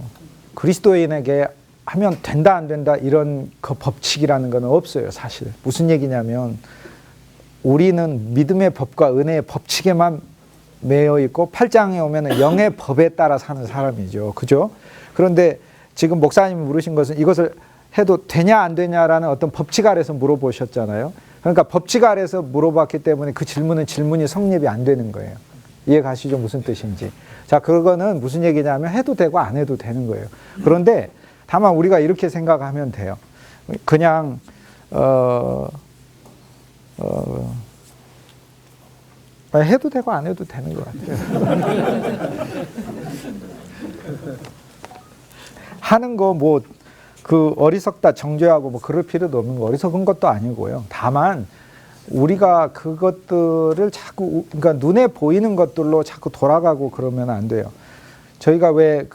그리스도인에게 하면 된다 안 된다 이런 그 법칙이라는 건 없어요. 사실 무슨 얘기냐면 우리는 믿음의 법과 은혜의 법칙에만 매여 있고 8장에 오면 영의 법에 따라 사는 사람이죠. 그죠? 그런데 지금 목사님이 물으신 것은 이것을 해도 되냐 안 되냐라는 어떤 법칙 아래서 물어보셨잖아요. 그러니까 법칙 아래서 물어봤기 때문에 그 질문이 성립이 안 되는 거예요. 이해 가시죠? 무슨 뜻인지. 자, 그거는 무슨 얘기냐면 해도 되고 안 해도 되는 거예요. 그런데 다만 우리가 이렇게 생각하면 돼요. 그냥 해도 되고 안 해도 되는 것 같아요. 하는 거 뭐 그 어리석다 정죄하고 뭐 그럴 필요도 없는 거, 어리석은 것도 아니고요. 다만 우리가 그것들을 자꾸 그러니까 눈에 보이는 것들로 자꾸 돌아가고 그러면 안 돼요. 저희가 왜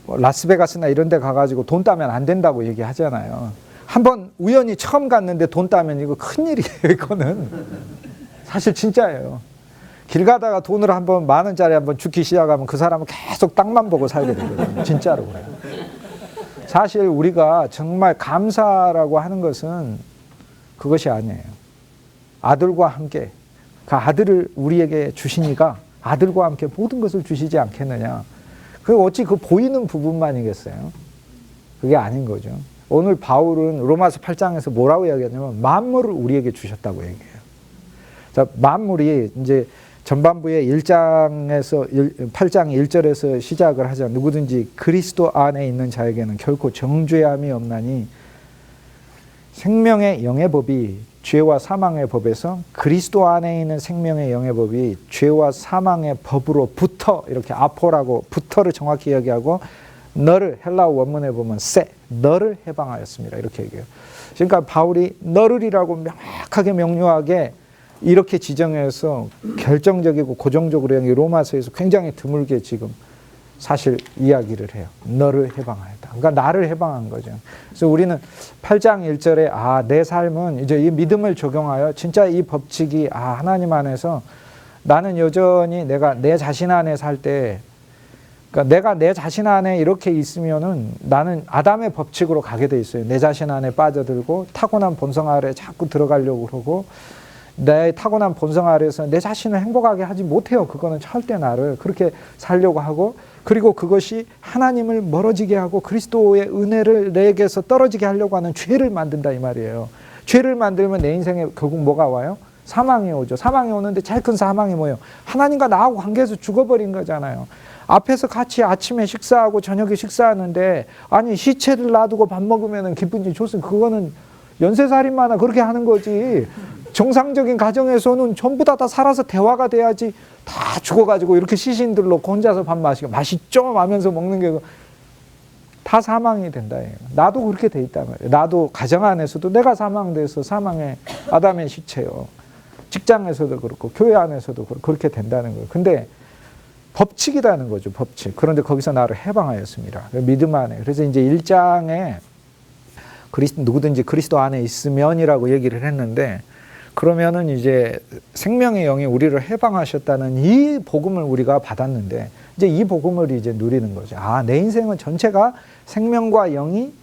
라스베가스나 이런 데 가가지고 돈 따면 안 된다고 얘기하잖아요. 한번 우연히 처음 갔는데 돈 따면 이거 큰일이에요. 이거는 사실 진짜예요. 길 가다가 돈을 한번 10,000원짜리 한번 주기 시작하면 그 사람은 계속 땅만 보고 살게 되거든요. 진짜로 그래요. 사실 우리가 정말 감사라고 하는 것은 그것이 아니에요. 아들과 함께 그 아들을 우리에게 주시니까 아들과 함께 모든 것을 주시지 않겠느냐. 그 어찌 그 보이는 부분만이겠어요? 그게 아닌 거죠. 오늘 바울은 로마서 8장에서 뭐라고 이야기하냐면 만물을 우리에게 주셨다고 얘기해요. 자, 만물이 이제 전반부에 1장에서 8장 1절에서 시작을 하자. 누구든지 그리스도 안에 있는 자에게는 결코 정죄함이 없나니 생명의 영의 법이 죄와 사망의 법에서 그리스도 안에 있는 생명의 영의 법이 죄와 사망의 법으로부터, 이렇게 아포라고 부터를 정확히 이야기하고 너를 헬라어 원문에 보면 너를 해방하였습니다. 이렇게 얘기해요. 그러니까 바울이 너를이라고 명확하게 명료하게 이렇게 지정해서 결정적이고 고정적으로 로마서에서 굉장히 드물게 지금 사실 이야기를 해요. 너를 해방하였다. 그러니까 나를 해방한 거죠. 그래서 우리는 8장 1절에 내 삶은 이제 이 믿음을 적용하여 진짜 이 법칙이 하나님 안에서 나는 여전히 내가 내 자신 안에 살 때, 그러니까 내가 내 자신 안에 이렇게 있으면은 나는 아담의 법칙으로 가게 돼 있어요. 내 자신 안에 빠져들고 타고난 본성 아래 자꾸 들어가려고 그러고 내 타고난 본성 아래에서 내 자신을 행복하게 하지 못해요. 그거는 절대 나를 그렇게 살려고 하고, 그리고 그것이 하나님을 멀어지게 하고 그리스도의 은혜를 내게서 떨어지게 하려고 하는 죄를 만든다 이 말이에요. 죄를 만들면 내 인생에 결국 뭐가 와요? 사망이 오죠. 사망이 오는데 제일 큰 사망이 뭐예요? 하나님과 나하고 관계에서 죽어버린 거잖아요. 앞에서 같이 아침에 식사하고 저녁에 식사하는데 아니 시체를 놔두고 밥 먹으면 기쁜지 좋습니다. 그거는 연쇄살인마나 그렇게 하는 거지. 정상적인 가정에서는 전부 다 살아서 대화가 돼야지. 다 죽어가지고 이렇게 시신들 놓고 혼자서 밥 마시고 맛있죠? 하면서 먹는 게 다 사망이 된다. 나도 그렇게 돼 있단 말이에요. 나도 가정 안에서도 내가 사망돼서 사망의 아담의 시체요. 직장에서도 그렇고 교회 안에서도 그렇게 된다는 거예요. 근데 법칙이라는 거죠, 법칙. 그런데 거기서 나를 해방하였습니다. 믿음 안에. 그래서 이제 1장에 누구든지 그리스도 안에 있으면이라고 얘기를 했는데, 그러면은 이제 생명의 영이 우리를 해방하셨다는 이 복음을 우리가 받았는데, 이제 이 복음을 이제 누리는 거죠. 아, 내 인생은 전체가 생명과 영이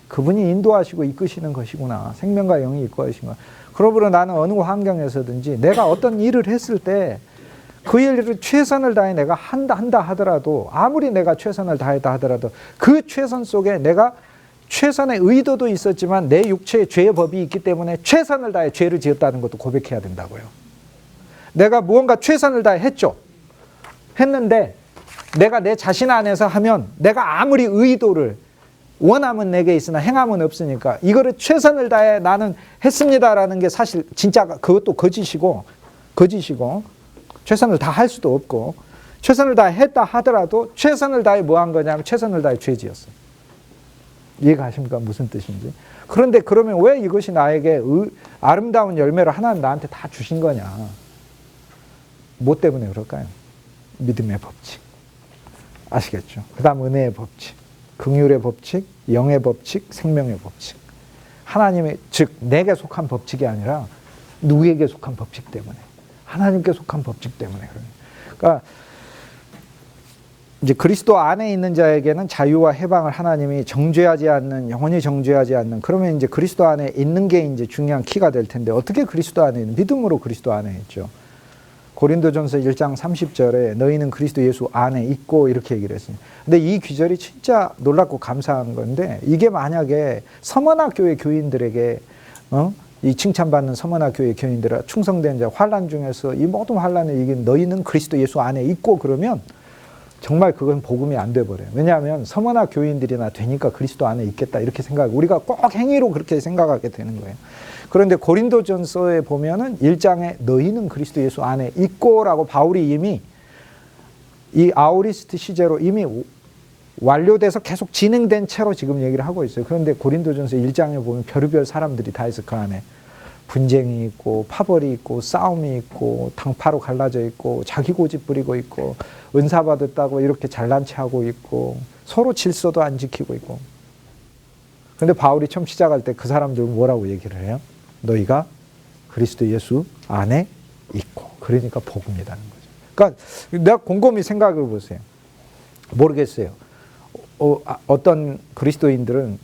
그분이 인도하시고 이끄시는 것이구나. 생명과 영이 이끌어가시구나. 그러므로 나는 어느 환경에서든지 내가 어떤 일을 했을 때 그 일을 최선을 다해 내가 한다 하더라도, 아무리 내가 최선을 다했다 하더라도 그 최선 속에 내가 최선의 의도도 있었지만 내 육체에 죄의 법이 있기 때문에 최선을 다해 죄를 지었다는 것도 고백해야 된다고요. 내가 무언가 최선을 다해 했는데 내가 내 자신 안에서 하면 내가 아무리 의도를, 원함은 내게 있으나 행함은 없으니까 이거를 최선을 다해 나는 했습니다라는 게 사실 진짜 그것도 거짓이고 최선을 다할 수도 없고, 최선을 다했다 하더라도 최선을 다해 뭐 한 거냐면 최선을 다해 죄 지었어요. 이해가 가십니까? 무슨 뜻인지. 그런데 그러면 왜 이것이 나에게 아름다운 열매를 하나님 나한테 다 주신 거냐? 뭐 때문에 그럴까요? 믿음의 법칙. 아시겠죠? 그 다음 은혜의 법칙, 긍휼의 법칙, 영의 법칙, 생명의 법칙. 하나님의, 즉 내게 속한 법칙이 아니라 누구에게 속한 법칙 때문에, 하나님께 속한 법칙 때문에. 그러니까 이제 그리스도 안에 있는 자에게는 자유와 해방을 하나님이 정죄하지 않는, 영원히 정죄하지 않는, 그러면 이제 그리스도 안에 있는 게 이제 중요한 키가 될 텐데, 어떻게 그리스도 안에 있는, 믿음으로 그리스도 안에 있죠. 고린도전서 1장 30절에 너희는 그리스도 예수 안에 있고 이렇게 얘기를 했습니다. 근데 이 귀절이 진짜 놀랍고 감사한 건데, 이게 만약에 서머나 교회 교인들에게 이 칭찬받는 서머나 교회 교인들아, 충성된 자, 환난 중에서 이 모든 환난을 이긴 너희는 그리스도 예수 안에 있고, 그러면 정말 그건 복음이 안 돼버려요. 왜냐하면 서머나 교인들이나 되니까 그리스도 안에 있겠다 이렇게 생각하고, 우리가 꼭 행위로 그렇게 생각하게 되는 거예요. 그런데 고린도전서에 보면은 1장에 너희는 그리스도 예수 안에 있고라고 바울이 이미 이 아우리스트 시제로 이미 완료돼서 계속 진행된 채로 지금 얘기를 하고 있어요. 그런데 고린도전서 1장에 보면 별의별 사람들이 다 있어. 그 안에 분쟁이 있고 파벌이 있고 싸움이 있고 당파로 갈라져 있고 자기 고집 부리고 있고 은사 받았다고 이렇게 잘난 체 하고 있고 서로 질서도 안 지키고 있고. 그런데 바울이 처음 시작할 때 그 사람들은 뭐라고 얘기를 해요? 너희가 그리스도 예수 안에 있고. 그러니까 복음이라는 거죠. 그러니까 내가 곰곰이 생각해 보세요. 모르겠어요. 어떤 그리스도인들은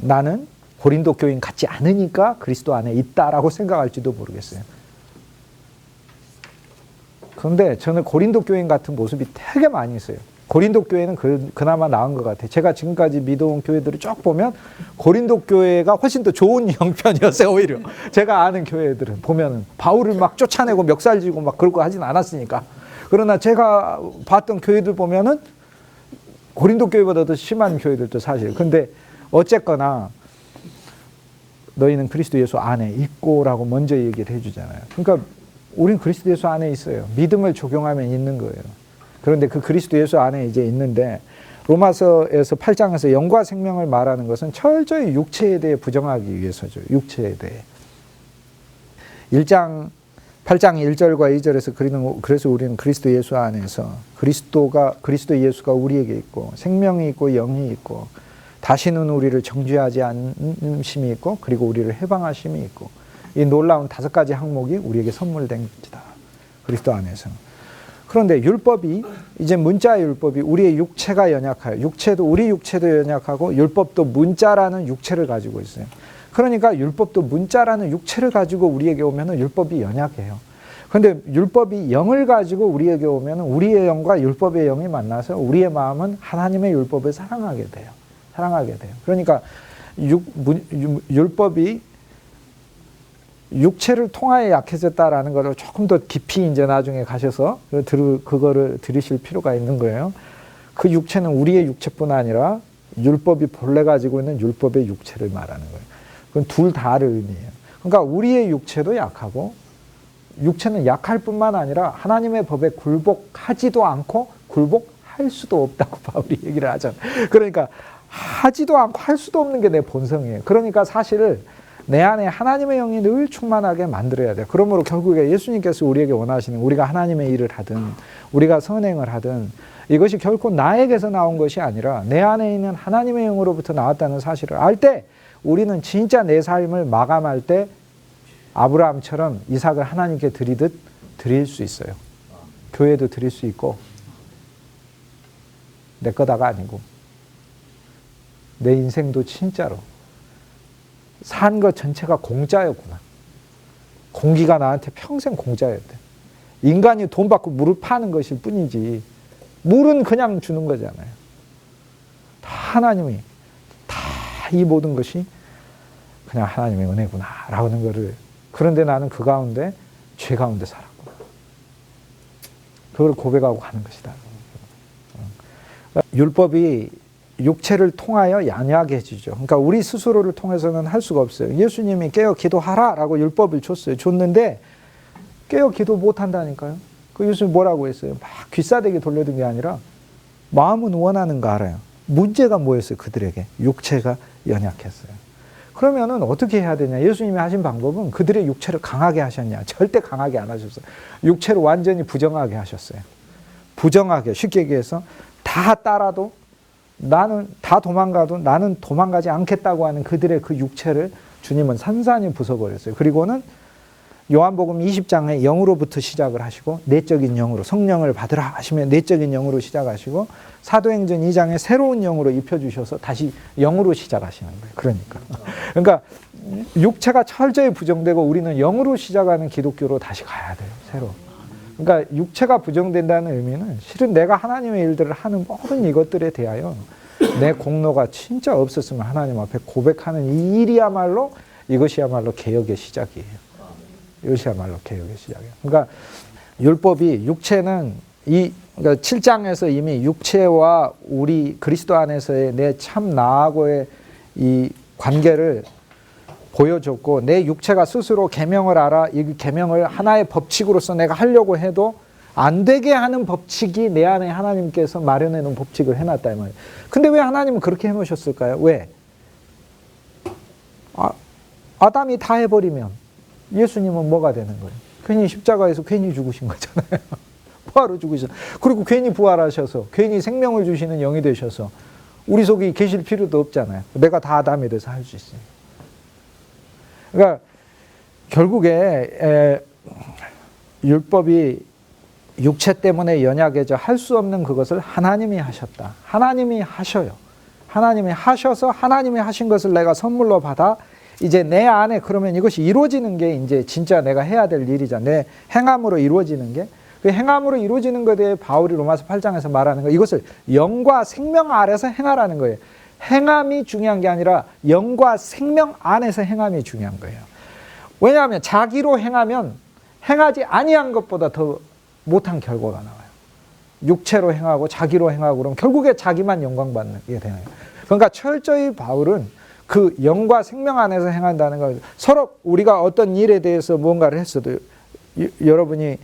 나는 고린도 교인 같지 않으니까 그리스도 안에 있다라고 생각할지도 모르겠어요. 그런데 저는 고린도 교인 같은 모습이 되게 많이 있어요. 고린도 교회는 그나마 나은 것 같아요. 제가 지금까지 믿어온 교회들을 쭉 보면 고린도 교회가 훨씬 더 좋은 형편이었어요. 오히려 제가 아는 교회들은 보면은 바울을 막 쫓아내고 멱살지고 막 그러고 하진 않았으니까. 그러나 제가 봤던 교회들 보면은 고린도 교회보다 더 심한 교회들도 사실. 근데 어쨌거나 너희는 그리스도 예수 안에 있고라고 먼저 얘기를 해주잖아요. 그러니까 우린 그리스도 예수 안에 있어요. 믿음을 적용하면 있는 거예요. 그런데 그 그리스도 예수 안에 이제 있는데, 로마서에서 8장에서 영과 생명을 말하는 것은 철저히 육체에 대해 부정하기 위해서죠. 육체에 대해. 8장 1절과 2절에서 그래서 우리는 그리스도 예수 안에서 그리스도 예수가 우리에게 있고 생명이 있고 영이 있고 다시는 우리를 정죄하지 않으심이 있고 그리고 우리를 해방하심이 있고, 이 놀라운 5가지 항목이 우리에게 선물된 것이다. 그리스도 안에서. 그런데 율법이, 이제 문자 율법이 우리의 육체가 연약해요. 우리 육체도 연약하고 율법도 문자라는 육체를 가지고 있어요. 그러니까 율법도 문자라는 육체를 가지고 우리에게 오면은 율법이 연약해요. 그런데 율법이 영을 가지고 우리에게 오면은 우리의 영과 율법의 영이 만나서 우리의 마음은 하나님의 율법을 사랑하게 돼요. 그러니까 율법이 육체를 통하여 약해졌다라는 것을 조금 더 깊이 이제 나중에 가셔서 그거를 들으실 필요가 있는 거예요. 그 육체는 우리의 육체뿐 아니라 율법이 본래 가지고 있는 율법의 육체를 말하는 거예요. 그건 둘 다를 의미해요. 그러니까 우리의 육체도 약하고, 육체는 약할 뿐만 아니라 하나님의 법에 굴복하지도 않고 굴복할 수도 없다고 바울이 얘기를 하잖아요. 그러니까 하지도 않고 할 수도 없는 게 내 본성이에요. 그러니까 사실 내 안에 하나님의 영이 늘 충만하게 만들어야 돼. 그러므로 결국에 예수님께서 우리에게 원하시는, 우리가 하나님의 일을 하든 우리가 선행을 하든 이것이 결코 나에게서 나온 것이 아니라 내 안에 있는 하나님의 영으로부터 나왔다는 사실을 알 때 우리는 진짜 내 삶을 마감할 때 아브라함처럼 이삭을 하나님께 드리듯 드릴 수 있어요. 교회도 드릴 수 있고, 내 거다가 아니고 내 인생도 진짜로 산 것 전체가 공짜였구나. 공기가 나한테 평생 공짜였대. 인간이 돈 받고 물을 파는 것일 뿐이지 물은 그냥 주는 거잖아요. 다 하나님이, 다 이 모든 것이 그냥 하나님의 은혜구나 라는 거를, 그런데 나는 그 가운데 죄 가운데 살았구나, 그걸 고백하고 가는 것이다. 율법이 육체를 통하여 연약해 지죠. 그러니까 우리 스스로를 통해서는 할 수가 없어요. 예수님이 깨어 기도하라라고 율법을 줬는데 깨어 기도 못한다니까요. 그 예수님 뭐라고 했어요? 막 귀싸대기 돌려든 게 아니라 마음은 원하는 거 알아요. 문제가 뭐였어요? 그들에게 육체가 연약했어요. 그러면은 어떻게 해야 되냐? 예수님이 하신 방법은 그들의 육체를 강하게 하셨냐? 절대 강하게 안 하셨어요. 육체를 완전히 부정하게 하셨어요. 부정하게, 쉽게 얘기해서 다 따라도, 나는 다 도망가도 나는 도망가지 않겠다고 하는 그들의 그 육체를 주님은 산산히 부숴버렸어요. 그리고는 요한복음 20장에 영으로부터 시작을 하시고 내적인 영으로, 성령을 받으라 하시면 내적인 영으로 시작하시고, 사도행전 2장에 새로운 영으로 입혀주셔서 다시 영으로 시작하시는 거예요. 그러니까 육체가 철저히 부정되고 우리는 영으로 시작하는 기독교로 다시 가야 돼요. 새로. 그러니까 육체가 부정된다는 의미는 실은 내가 하나님의 일들을 하는 모든 이것들에 대하여 내 공로가 진짜 없었으면 하나님 앞에 고백하는 이 일이야말로, 이것이야말로 개혁의 시작이에요. 이것이야말로 개혁의 시작이에요. 그러니까 율법이, 육체는 그러니까 7장에서 이미 육체와 우리 그리스도 안에서의 내 참 나하고의 이 관계를 보여줬고, 내 육체가 스스로 계명을 알아 이 계명을 하나의 법칙으로서 내가 하려고 해도 안 되게 하는 법칙이 내 안에 하나님께서 마련해 놓은 법칙을 해놨다 이 말이에요. 근데 왜 하나님은 그렇게 해놓으셨을까요? 왜? 아담이 다 해버리면 예수님은 뭐가 되는 거예요? 괜히 십자가에서 괜히 죽으신 거잖아요. 뭐하러 죽으셨어요? 그리고 괜히 부활하셔서 괜히 생명을 주시는 영이 되셔서 우리 속에 계실 필요도 없잖아요. 내가 다 아담에 대해서 할 수 있어요. 그러니까 결국에 율법이 육체 때문에 연약해져 할 수 없는 그것을 하나님이 하셨다. 하나님이 하셔요. 하나님이 하셔서 하나님이 하신 것을 내가 선물로 받아 이제 내 안에, 그러면 이것이 이루어지는 게 이제 진짜 내가 해야 될 일이잖아. 내 행함으로 이루어지는 게, 그 행함으로 이루어지는 것에 대해 바울이 로마서 8장에서 말하는 거, 이것을 영과 생명 아래서 행하라는 거예요. 행함이 중요한 게 아니라 영과 생명 안에서 행함이 중요한 거예요. 왜냐하면 자기로 행하면 행하지 아니한 것보다 더 못한 결과가 나와요. 육체로 행하고 자기로 행하고 그러면 결국에 자기만 영광받게 되는 거예요. 그러니까 철저히 바울은 그 영과 생명 안에서 행한다는 거, 서로 우리가 어떤 일에 대해서 무언가를 했어도, 여러분이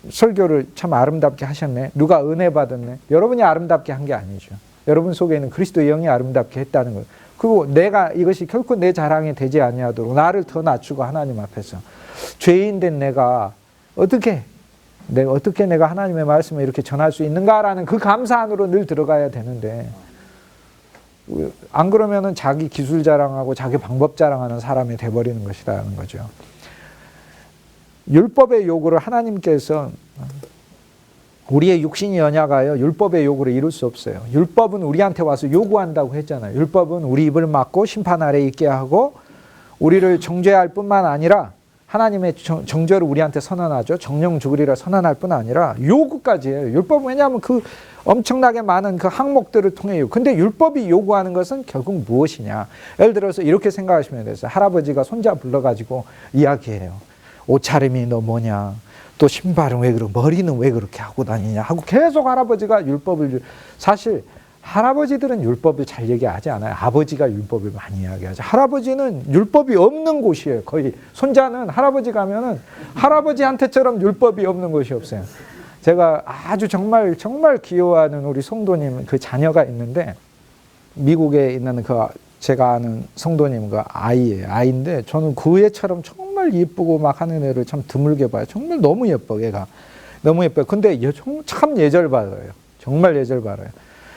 설교를 참 아름답게 하셨네, 누가 은혜 받았네, 여러분이 아름답게 한 게 아니죠. 여러분 속에 있는 그리스도의 영이 아름답게 했다는 거예요. 그리고 내가 이것이 결코 내 자랑이 되지 아니하도록 나를 더 낮추고 하나님 앞에서 죄인된 내가 어떻게 내가 하나님의 말씀을 이렇게 전할 수 있는가라는 그 감사 안으로 늘 들어가야 되는데, 안 그러면은 자기 기술 자랑하고 자기 방법 자랑하는 사람이 돼버리는 것이라는 거죠. 율법의 요구를 하나님께서, 우리의 육신이 연약하여 율법의 요구를 이룰 수 없어요. 율법은 우리한테 와서 요구한다고 했잖아요. 율법은 우리 입을 막고 심판 아래 있게 하고 우리를 정죄할 뿐만 아니라 하나님의 정죄를 우리한테 선언하죠. 정령 죽으리라 선언할 뿐 아니라 요구까지 해요. 율법은 왜냐하면 그 엄청나게 많은 그 항목들을 통해요. 근데 율법이 요구하는 것은 결국 무엇이냐? 예를 들어서 이렇게 생각하시면 돼요. 할아버지가 손자 불러가지고 이야기해요. 옷차림이 너 뭐냐? 또 신발은 왜 그러고 머리는 왜 그렇게 하고 다니냐? 하고 계속 할아버지가 율법을, 사실 할아버지들은 율법을 잘 얘기하지 않아요. 아버지가 율법을 많이 이야기하죠. 할아버지는 율법이 없는 곳이에요. 거의 손자는 할아버지 가면은 할아버지한테처럼 율법이 없는 곳이 없어요. 제가 아주 정말 귀여워하는 우리 성도님 그 자녀가 있는데, 미국에 있는 그 제가 아는 성도님과 아이예요. 아이인데 저는 그 애처럼 정말 예쁘고 막 하는 애를 참 드물게 봐요. 정말 너무 예뻐, 얘가. 너무 예뻐요. 근데 참 예절 바라요. 정말 예절 바라요.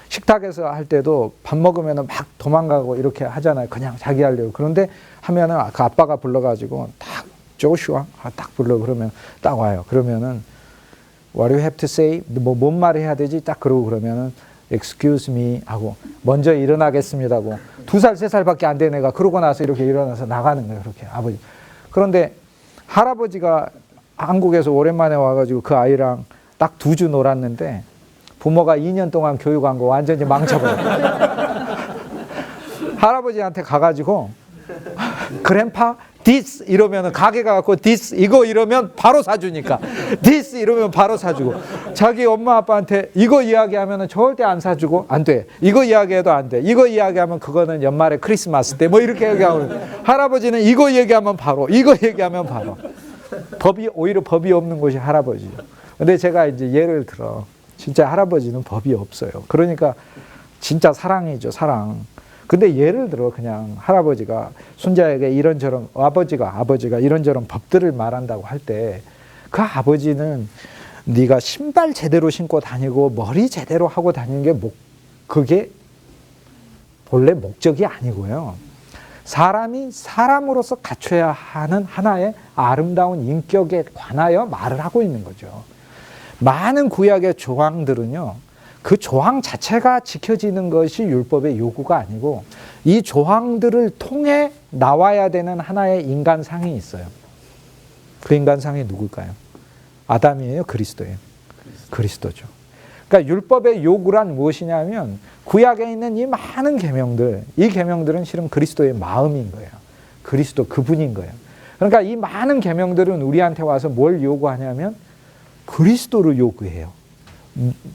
식탁에서 할 때도 밥 먹으면 막 도망가고 이렇게 하잖아요. 그냥 자기 하려고. 그런데 하면은 그 아빠가 불러가지고 딱 조슈아 딱 불러 그러면 딱 와요. 그러면은 What do you have to say? 뭔 말을 해야 되지? 딱 그러고 그러면은 Excuse me 하고 먼저 일어나겠습니다고 2살, 3살밖에 안 된 애가 그러고 나서 이렇게 일어나서 나가는 거예요. 그렇게 아버지. 그런데 할아버지가 한국에서 오랜만에 와가지고 그 아이랑 딱 2주 놀았는데 부모가 2년 동안 교육한 거 완전히 망쳐버려요. 할아버지한테 가가지고 그랜파 this 이러면은 가게 가갖고 this 이거 이러면 바로 사주니까 this 이러면 바로 사주고 자기 엄마 아빠한테 이거 이야기하면은 절대 안 사주고 안 돼. 이거 이야기해도 안 돼. 이거 이야기하면 그거는 연말에 크리스마스 때 뭐 이렇게 얘기하고 할아버지는 이거 얘기하면 바로 이거 얘기하면 바로 오히려 법이 없는 곳이 할아버지죠. 근데 제가 이제 예를 들어 진짜 할아버지는 법이 없어요. 그러니까 진짜 사랑이죠, 사랑. 근데 예를 들어 그냥 할아버지가 손자에게 이런저런 아버지가 이런저런 법들을 말한다고 할 때 그 아버지는 네가 신발 제대로 신고 다니고 머리 제대로 하고 다니는 게 그게 본래 목적이 아니고요. 사람이 사람으로서 갖춰야 하는 하나의 아름다운 인격에 관하여 말을 하고 있는 거죠. 많은 구약의 조항들은요. 그 조항 자체가 지켜지는 것이 율법의 요구가 아니고 이 조항들을 통해 나와야 되는 하나의 인간상이 있어요. 그 인간상이 누굴까요? 아담이에요? 그리스도예요? 그리스도죠. 그러니까 율법의 요구란 무엇이냐면 구약에 있는 이 많은 계명들, 이 계명들은 실은 그리스도의 마음인 거예요. 그리스도 그분인 거예요. 그러니까 이 많은 계명들은 우리한테 와서 뭘 요구하냐면 그리스도를 요구해요.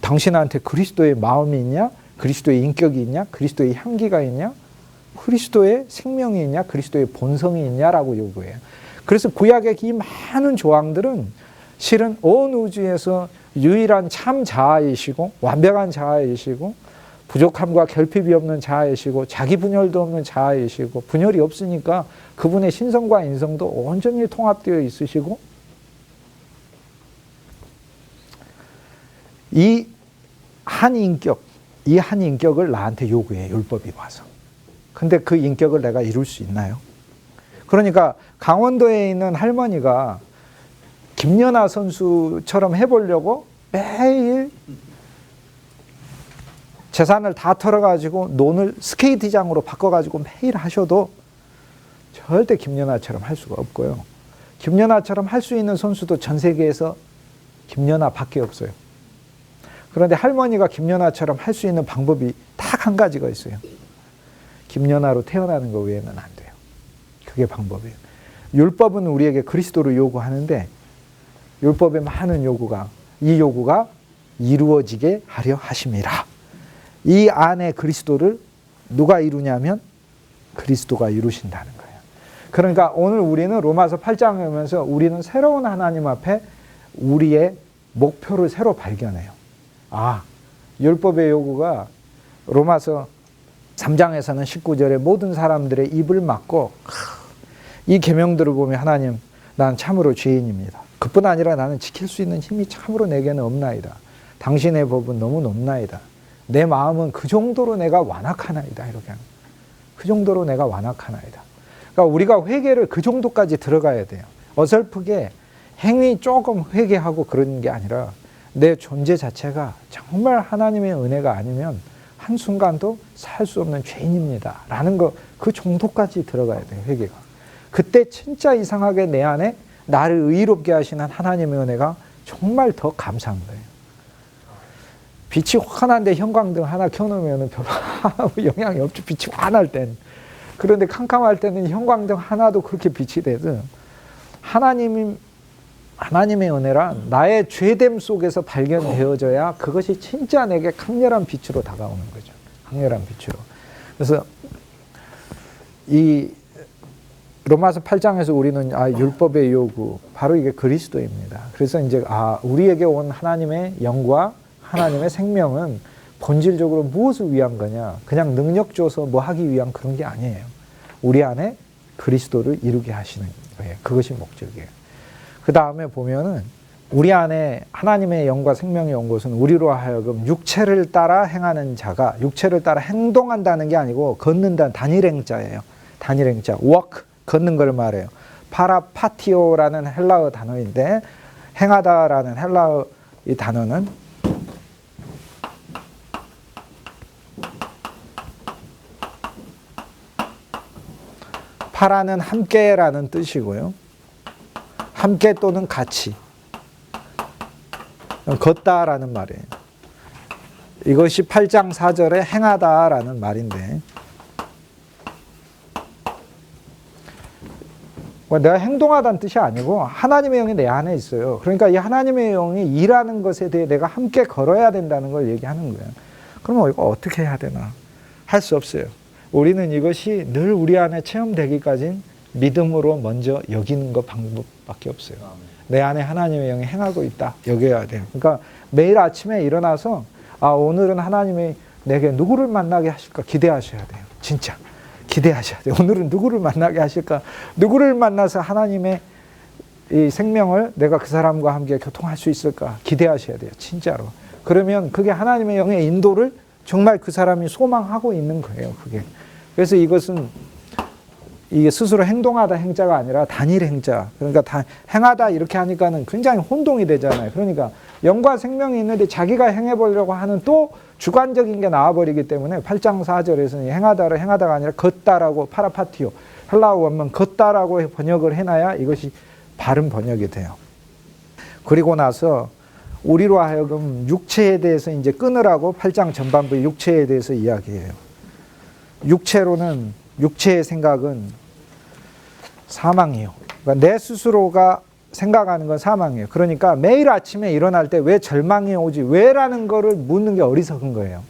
당신한테 그리스도의 마음이 있냐? 그리스도의 인격이 있냐? 그리스도의 향기가 있냐? 그리스도의 생명이 있냐? 그리스도의 본성이 있냐라고 요구해요. 그래서 구약의 이 많은 조항들은 실은 온 우주에서 유일한 참 자아이시고 완벽한 자아이시고 부족함과 결핍이 없는 자아이시고 자기 분열도 없는 자아이시고 분열이 없으니까 그분의 신성과 인성도 온전히 통합되어 있으시고 이 한 인격을 나한테 요구해, 율법이 와서. 근데 그 인격을 내가 이룰 수 있나요? 그러니까 강원도에 있는 할머니가 김연아 선수처럼 해보려고 매일 재산을 다 털어가지고 논을 스케이트장으로 바꿔가지고 매일 하셔도 절대 김연아처럼 할 수가 없고요. 김연아처럼 할 수 있는 선수도 전 세계에서 김연아밖에 없어요. 그런데 할머니가 김연아처럼 할 수 있는 방법이 딱 한 가지가 있어요. 김연아로 태어나는 거 외에는 안 돼요. 그게 방법이에요. 율법은 우리에게 그리스도를 요구하는데 율법의 많은 이 요구가 이루어지게 하려 하심이라. 이 안에 그리스도를 누가 이루냐면 그리스도가 이루신다는 거예요. 그러니까 오늘 우리는 로마서 8장을 보면서 우리는 새로운 하나님 앞에 우리의 목표를 새로 발견해요. 율법의 요구가 로마서 3장에서는 19절에 모든 사람들의 입을 막고 이 계명들을 보면 하나님, 난 참으로 죄인입니다. 그뿐 아니라 나는 지킬 수 있는 힘이 참으로 내게는 없나이다. 당신의 법은 너무 높나이다. 내 마음은 그 정도로 내가 완악하나이다. 이렇게 하는 그 정도로 내가 완악하나이다. 그러니까 우리가 회개를 그 정도까지 들어가야 돼요. 어설프게 행위 조금 회개하고 그러는 게 아니라 내 존재 자체가 정말 하나님의 은혜가 아니면 한순간도 살 수 없는 죄인입니다. 라는 거, 그 정도까지 들어가야 돼요, 회개가. 그때 진짜 이상하게 내 안에 나를 의롭게 하시는 하나님의 은혜가 정말 더 감사한 거예요. 빛이 환한데 형광등 하나 켜놓으면 별로 영향이 없죠. 빛이 환할 땐. 그런데 캄캄할 때는 형광등 하나도 그렇게 빛이 되든 하나님의 은혜란 나의 죄됨 속에서 발견되어져야 그것이 진짜 내게 강렬한 빛으로 다가오는 거죠. 강렬한 빛으로. 그래서 이 로마서 8장에서 우리는 율법의 요구, 바로 이게 그리스도입니다. 그래서 이제 우리에게 온 하나님의 영과 하나님의 생명은 본질적으로 무엇을 위한 거냐? 그냥 능력 줘서 뭐 하기 위한 그런 게 아니에요. 우리 안에 그리스도를 이루게 하시는 거예요. 그것이 목적이에요. 그 다음에 보면은 우리 안에 하나님의 영과 생명이 온 것은 우리로 하여금 육체를 따라 행하는 자가, 육체를 따라 행동한다는 게 아니고 걷는다는 단일행자예요. 단일행자, walk, 걷는 걸 말해요. 파라파티오라는 헬라어 단어인데, 행하다라는 헬라어 이 단어는 파라는 함께라는 뜻이고요. 함께 또는 같이. 걷다라는 말이에요. 이것이 8장 4절에 행하다라는 말인데, 내가 행동하다는 뜻이 아니고 하나님의 영이 내 안에 있어요. 그러니까 이 하나님의 영이 일하는 것에 대해 내가 함께 걸어야 된다는 걸 얘기하는 거예요. 그러면 이거 어떻게 해야 되나? 할 수 없어요. 우리는 이것이 늘 우리 안에 체험되기까지는 믿음으로 먼저 여기는 것 방법밖에 없어요. 내 안에 하나님의 영이 행하고 있다. 여겨야 돼요. 그러니까 매일 아침에 일어나서 오늘은 하나님이 내게 누구를 만나게 하실까 기대하셔야 돼요. 진짜 기대하셔야 돼요. 오늘은 누구를 만나게 하실까? 누구를 만나서 하나님의 이 생명을 내가 그 사람과 함께 교통할 수 있을까? 기대하셔야 돼요. 진짜로. 그러면 그게 하나님의 영의 인도를 정말 그 사람이 소망하고 있는 거예요. 그게. 그래서 이것은 이게 스스로 행동하다 행자가 아니라 단일 행자. 그러니까 행하다 이렇게 하니까는 굉장히 혼동이 되잖아요. 그러니까 영과 생명이 있는데 자기가 행해보려고 하는 또 주관적인 게 나와버리기 때문에 8장 4절에서는 행하다를 행하다가 아니라 걷다라고 파라파티오. 헬라어 원문 걷다라고 번역을 해놔야 이것이 바른 번역이 돼요. 그리고 나서 우리로 하여금 육체에 대해서 이제 끊으라고 8장 전반부에 육체에 대해서 이야기해요. 육체의 생각은 사망이에요. 그러니까 내 스스로가 생각하는 건 사망이에요. 그러니까 매일 아침에 일어날 때 왜 절망이 오지? 왜라는 거를 묻는 게 어리석은 거예요.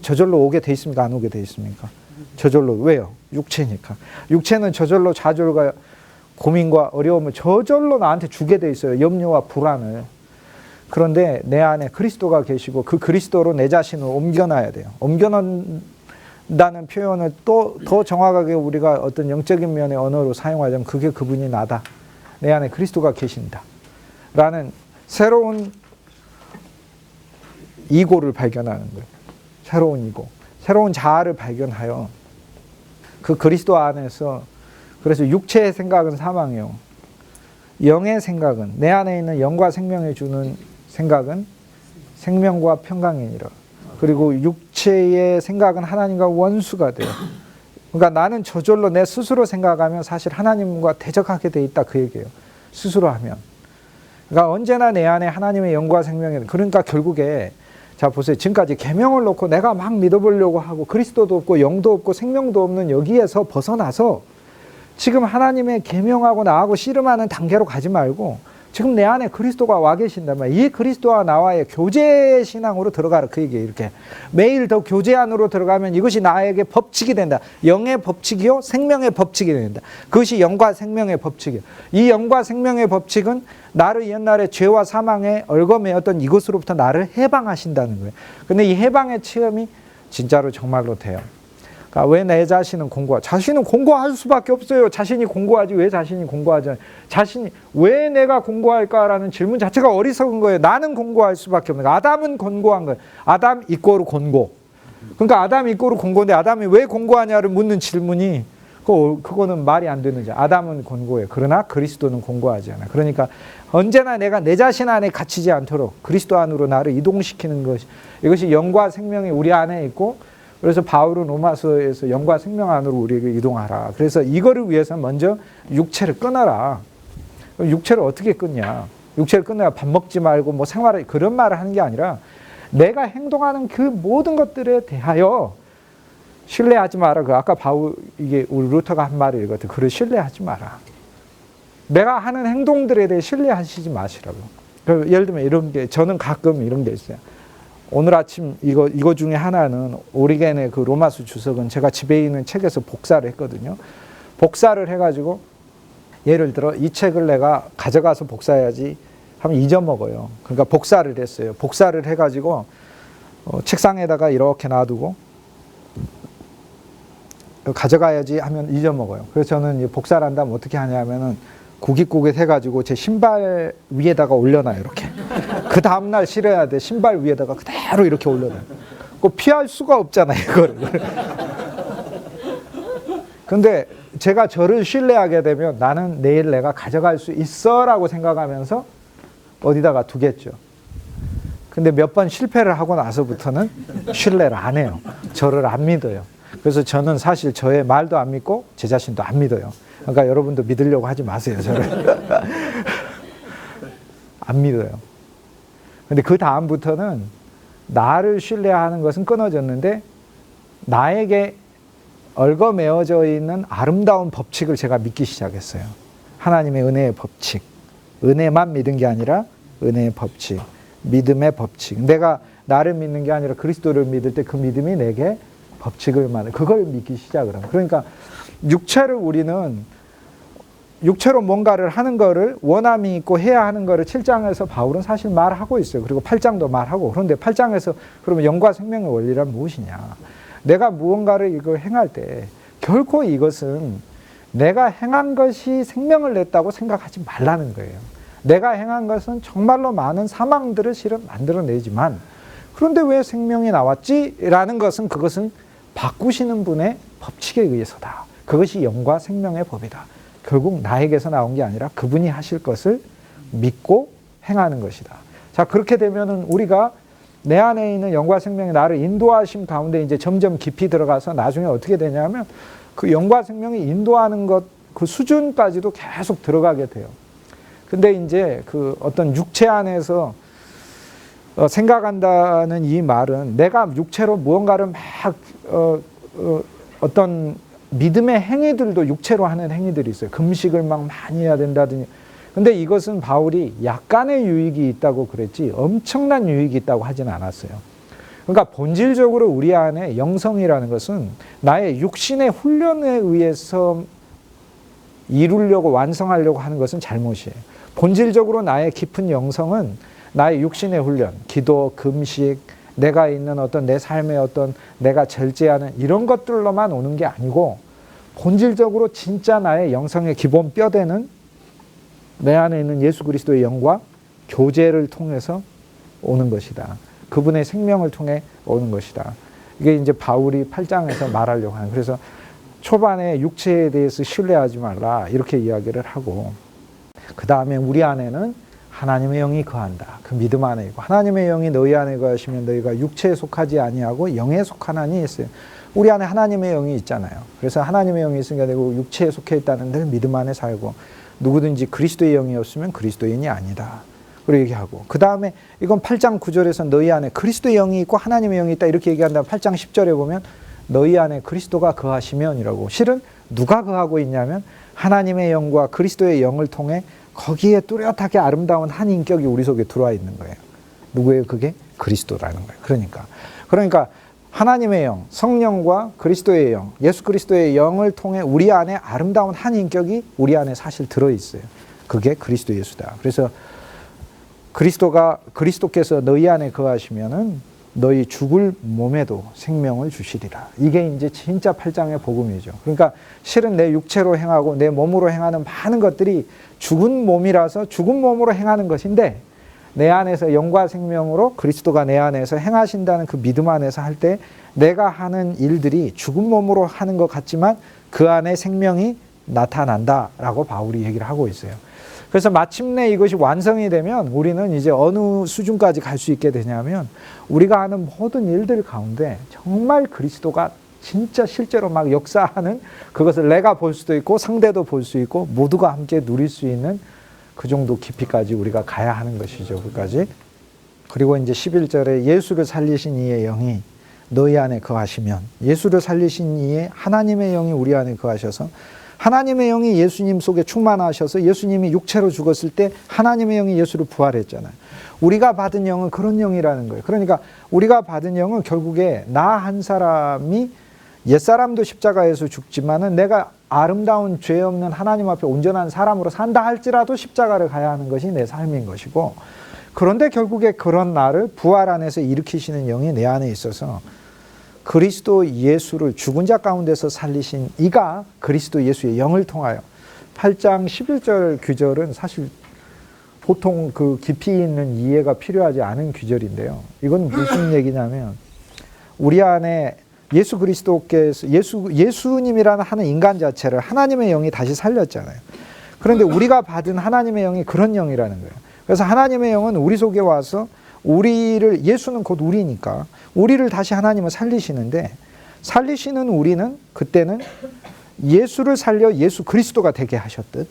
저절로 오게 돼 있습니까? 안 오게 돼 있습니까? 저절로. 왜요? 육체니까. 육체는 저절로 좌절과 고민과 어려움을 저절로 나한테 주게 돼 있어요. 염려와 불안을. 그런데 내 안에 그리스도가 계시고 그 그리스도로 내 자신을 옮겨놔야 돼요. 옮겨놓는다는 표현을 또 더 정확하게 우리가 어떤 영적인 면의 언어로 사용하자면 그게 그분이 나다. 내 안에 그리스도가 계신다. 라는 새로운 이고를 발견하는 거예요. 새로운 이고. 새로운 자아를 발견하여 그 그리스도 안에서 그래서 육체의 생각은 사망이요. 영의 생각은 내 안에 있는 영과 생명이 주는 생각은 생명과 평강이니라. 그리고 육체의 생각은 하나님과 원수가 돼요. 그러니까 나는 저절로 내 스스로 생각하면 사실 하나님과 대적하게 돼 있다 그 얘기예요. 스스로 하면. 그러니까 언제나 내 안에 하나님의 영과 생명이 그러니까 결국에 자 보세요. 지금까지 계명을 놓고 내가 막 믿어보려고 하고 그리스도도 없고 영도 없고 생명도 없는 여기에서 벗어나서 지금 하나님의 계명하고 나하고 씨름하는 단계로 가지 말고 지금 내 안에 그리스도가 와 계신단 말이에요. 이 그리스도와 나와의 교제 신앙으로 들어가라 그 얘기예요. 이렇게 매일 더 교제 안으로 들어가면 이것이 나에게 법칙이 된다. 영의 법칙이요 생명의 법칙이 된다. 그것이 영과 생명의 법칙이에요. 이 영과 생명의 법칙은 나를 옛날에 죄와 사망에 얽어매었던 이것으로부터 나를 해방하신다는 거예요. 근데 이 해방의 체험이 진짜로 정말로 돼요. 그러니까 왜 내 자신은 자신은 공고할 수밖에 없어요. 자신이 공고하지 왜 자신이 공고하지? 자신이 왜 내가 공고할까라는 질문 자체가 어리석은 거예요. 나는 공고할 수밖에 없는 거예요. 아담은 공고한 거예요. 아담 이꼬르 공고. 그러니까 아담 이꼬르 공고인데 아담이 왜 공고하냐를 묻는 질문이 그거는 말이 안 되는 자. 아담은 공고해요. 그러나 그리스도는 공고하지 않아요. 그러니까 언제나 내가 내 자신 안에 갇히지 않도록 그리스도 안으로 나를 이동시키는 것이 이것이 영과 생명이 우리 안에 있고 그래서 바울은 로마서에서 영과 생명 안으로 우리에게 이동하라. 그래서 이거를 위해서 먼저 육체를 끊어라. 육체를 어떻게 끊냐? 육체를 끊어야 밥 먹지 말고 뭐 생활을 그런 말을 하는 게 아니라 내가 행동하는 그 모든 것들에 대하여 신뢰하지 마라. 그 아까 바울 이게 우리 루터가 한 말이 이거든. 그를 신뢰하지 마라. 내가 하는 행동들에 대해 신뢰하시지 마시라고. 예를 들면 이런 게 저는 가끔 이런 게 있어요. 오늘 아침 이거 중에 하나는 오리겐의 그 로마서 주석은 제가 집에 있는 책에서 복사를 했거든요. 복사를 해가지고 예를 들어 이 책을 내가 가져가서 복사해야지 하면 잊어먹어요. 그러니까 복사를 했어요. 복사를 해가지고 책상에다가 이렇게 놔두고 가져가야지 하면 잊어먹어요. 그래서 저는 복사를 한다면 어떻게 하냐면은 구깃구깃 해가지고 제 신발 위에다가 올려놔요. 이렇게. 그 다음날 실어야 돼. 신발 위에다가 그대로 이렇게 올려놔요. 그거 피할 수가 없잖아요. 이거를. 근데 제가 저를 신뢰하게 되면 나는 내일 내가 가져갈 수 있어 라고 생각하면서 어디다가 두겠죠. 근데 몇 번 실패를 하고 나서부터는 신뢰를 안 해요. 저를 안 믿어요. 그래서 저는 사실 저의 말도 안 믿고 제 자신도 안 믿어요. 그러니까 여러분도 믿으려고 하지 마세요. 저를. 안 믿어요. 근데 그 다음부터는 나를 신뢰하는 것은 끊어졌는데 나에게 얽어매어져 있는 아름다운 법칙을 제가 믿기 시작했어요. 하나님의 은혜의 법칙. 은혜만 믿은 게 아니라 은혜의 법칙. 믿음의 법칙. 내가 나를 믿는 게 아니라 그리스도를 믿을 때 그 믿음이 내게 법칙을 말해. 그걸 믿기 시작을 합니다. 그러니까 육체를 우리는 육체로 뭔가를 하는 거를 원함이 있고 해야 하는 거를 7장에서 바울은 사실 말하고 있어요. 그리고 8장도 말하고. 그런데 8장에서 그러면 영과 생명의 원리란 무엇이냐. 내가 무언가를 이걸 행할 때 결코 이것은 내가 행한 것이 생명을 냈다고 생각하지 말라는 거예요. 내가 행한 것은 정말로 많은 사망들을 실은 만들어내지만 그런데 왜 생명이 나왔지? 라는 것은 그것은 바꾸시는 분의 법칙에 의해서다. 그것이 영과 생명의 법이다. 결국 나에게서 나온 게 아니라 그분이 하실 것을 믿고 행하는 것이다. 자, 그렇게 되면은 우리가 내 안에 있는 영과 생명이 나를 인도하심 가운데 이제 점점 깊이 들어가서 나중에 어떻게 되냐면 그 영과 생명이 인도하는 것, 그 수준까지도 계속 들어가게 돼요. 근데 이제 그 어떤 육체 안에서 생각한다는 이 말은 내가 육체로 무언가를 막 어떤 믿음의 행위들도 육체로 하는 행위들이 있어요. 금식을 막 많이 해야 된다든지. 근데 이것은 바울이 약간의 유익이 있다고 그랬지 엄청난 유익이 있다고 하지는 않았어요. 그러니까 본질적으로 우리 안에 영성이라는 것은 나의 육신의 훈련에 의해서 이루려고 완성하려고 하는 것은 잘못이에요. 본질적으로 나의 깊은 영성은 나의 육신의 훈련, 기도, 금식, 내가 있는 어떤 내 삶의 어떤 내가 절제하는 이런 것들로만 오는 게 아니고 본질적으로 진짜 나의 영성의 기본 뼈대는 내 안에 있는 예수 그리스도의 영과 교제를 통해서 오는 것이다. 그분의 생명을 통해 오는 것이다. 이게 이제 바울이 8장에서 말하려고 하는. 그래서 초반에 육체에 대해서 신뢰하지 말라 이렇게 이야기를 하고 그 다음에 우리 안에는 하나님의 영이 거한다. 그 믿음 안에 있고 하나님의 영이 너희 안에 거하시면 너희가 육체에 속하지 아니하고 영에 속하나니 했어요. 우리 안에 하나님의 영이 있잖아요. 그래서 하나님의 영이 있으니까 내가 육체에 속해 있다는 데 믿음 안에 살고 누구든지 그리스도의 영이 없으면 그리스도인이 아니다. 그리고 얘기하고 그 다음에 이건 8장 9절에서 너희 안에 그리스도의 영이 있고 하나님의 영이 있다 이렇게 얘기한다면 8장 10절에 보면 너희 안에 그리스도가 거하시면 이라고. 실은 누가 거하고 있냐면 하나님의 영과 그리스도의 영을 통해 거기에 뚜렷하게 아름다운 한 인격이 우리 속에 들어와 있는 거예요. 누구예요? 그게 그리스도라는 거예요. 그러니까 하나님의 영, 성령과 그리스도의 영, 예수 그리스도의 영을 통해 우리 안에 아름다운 한 인격이 우리 안에 사실 들어있어요. 그게 그리스도 예수다. 그래서 그리스도께서 너희 안에 거하시면은 너희 죽을 몸에도 생명을 주시리라. 이게 이제 진짜 8장의 복음이죠. 그러니까 실은 내 육체로 행하고 내 몸으로 행하는 많은 것들이 죽은 몸이라서 죽은 몸으로 행하는 것인데 내 안에서 영과 생명으로 그리스도가 내 안에서 행하신다는 그 믿음 안에서 할 때 내가 하는 일들이 죽은 몸으로 하는 것 같지만 그 안에 생명이 나타난다라고 바울이 얘기를 하고 있어요. 그래서 마침내 이것이 완성이 되면 우리는 이제 어느 수준까지 갈 수 있게 되냐면 우리가 하는 모든 일들 가운데 정말 그리스도가 진짜 실제로 막 역사하는 그것을 내가 볼 수도 있고 상대도 볼 수 있고 모두가 함께 누릴 수 있는 그 정도 깊이까지 우리가 가야 하는 것이죠. 그까지. 그리고 이제 11절에 예수를 살리신 이의 영이 너희 안에 거하시면 예수를 살리신 이의 하나님의 영이 우리 안에 거하셔서 하나님의 영이 예수님 속에 충만하셔서 예수님이 육체로 죽었을 때 하나님의 영이 예수를 부활했잖아요. 우리가 받은 영은 그런 영이라는 거예요. 그러니까 우리가 받은 영은 결국에 나 한 사람이 옛사람도 십자가에서 죽지만은 내가 아름다운 죄 없는 하나님 앞에 온전한 사람으로 산다 할지라도 십자가를 가야 하는 것이 내 삶인 것이고 그런데 결국에 그런 나를 부활 안에서 일으키시는 영이 내 안에 있어서 그리스도 예수를 죽은 자 가운데서 살리신 이가 그리스도 예수의 영을 통하여 8장 11절 규절은 사실 보통 그 깊이 있는 이해가 필요하지 않은 규절인데요. 이건 무슨 얘기냐면 우리 안에 예수 그리스도께서 예수님이라는 하는 인간 자체를 하나님의 영이 다시 살렸잖아요. 그런데 우리가 받은 하나님의 영이 그런 영이라는 거예요. 그래서 하나님의 영은 우리 속에 와서 우리를, 예수는 곧 우리니까 우리를 다시 하나님은 살리시는데, 살리시는 우리는 그때는 예수를 살려 예수 그리스도가 되게 하셨듯,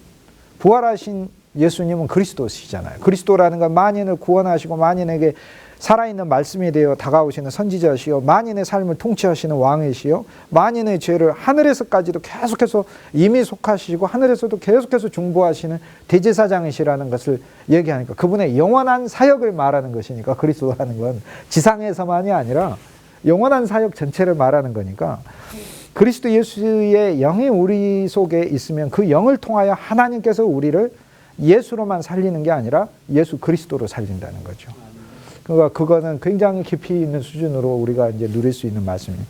부활하신 예수님은 그리스도시잖아요. 그리스도라는 건 만인을 구원하시고 만인에게 살아있는 말씀이 되어 다가오시는 선지자시요, 만인의 삶을 통치하시는 왕이시요, 만인의 죄를 하늘에서까지도 계속해서 이미 속하시고 하늘에서도 계속해서 중보하시는 대제사장이시라는 것을 얘기하니까 그분의 영원한 사역을 말하는 것이니까, 그리스도라는 건 지상에서만이 아니라 영원한 사역 전체를 말하는 거니까, 그리스도 예수의 영이 우리 속에 있으면 그 영을 통하여 하나님께서 우리를 예수로만 살리는 게 아니라 예수 그리스도로 살린다는 거죠. 그러니까 그거는 굉장히 깊이 있는 수준으로 우리가 이제 누릴 수 있는 말씀이에요.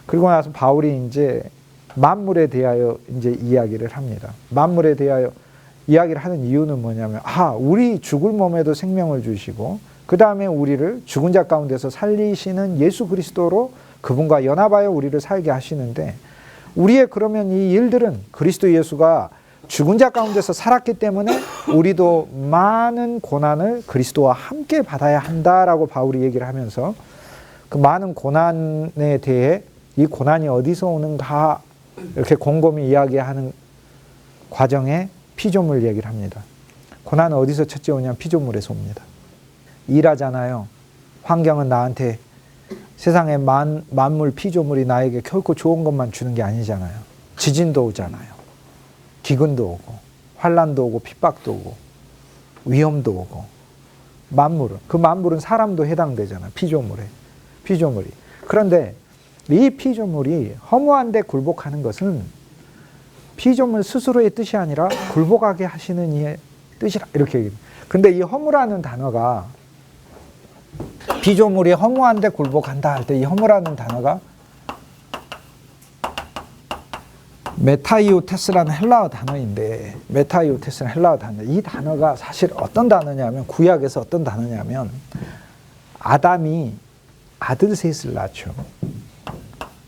그리고 나서 바울이 이제 만물에 대하여 이제 이야기를 합니다. 만물에 대하여 이야기를 하는 이유는 뭐냐면, 우리 죽을 몸에도 생명을 주시고 그 다음에 우리를 죽은 자 가운데서 살리시는 예수 그리스도로 그분과 연합하여 우리를 살게 하시는데, 우리의 그러면 이 일들은 그리스도 예수가 죽은 자 가운데서 살았기 때문에 우리도 많은 고난을 그리스도와 함께 받아야 한다라고 바울이 얘기를 하면서, 그 많은 고난에 대해 이 고난이 어디서 오는가 이렇게 곰곰이 이야기하는 과정에 피조물 얘기를 합니다. 고난은 어디서 첫째 오냐면 피조물에서 옵니다. 일하잖아요. 환경은 나한테, 세상의 만물 피조물이 나에게 결코 좋은 것만 주는 게 아니잖아요. 지진도 오잖아요. 기근도 오고 환난도 오고 핍박도 오고 위험도 오고, 만물은, 그 만물은 사람도 해당되잖아요. 피조물이. 그런데 이 피조물이 허무한데 굴복하는 것은 피조물 스스로의 뜻이 아니라 굴복하게 하시는 이의 뜻이라, 이렇게 얘기합니다. 근데 이 허무라는 단어가, 피조물이 허무한데 굴복한다 할 때 이 허무라는 단어가 메타이오테스라는 헬라어 단어인데, 메타이오테스는 헬라어 단어. 이 단어가 사실 어떤 단어냐면, 구약에서 어떤 단어냐면, 아담이 아들 셋을 낳죠.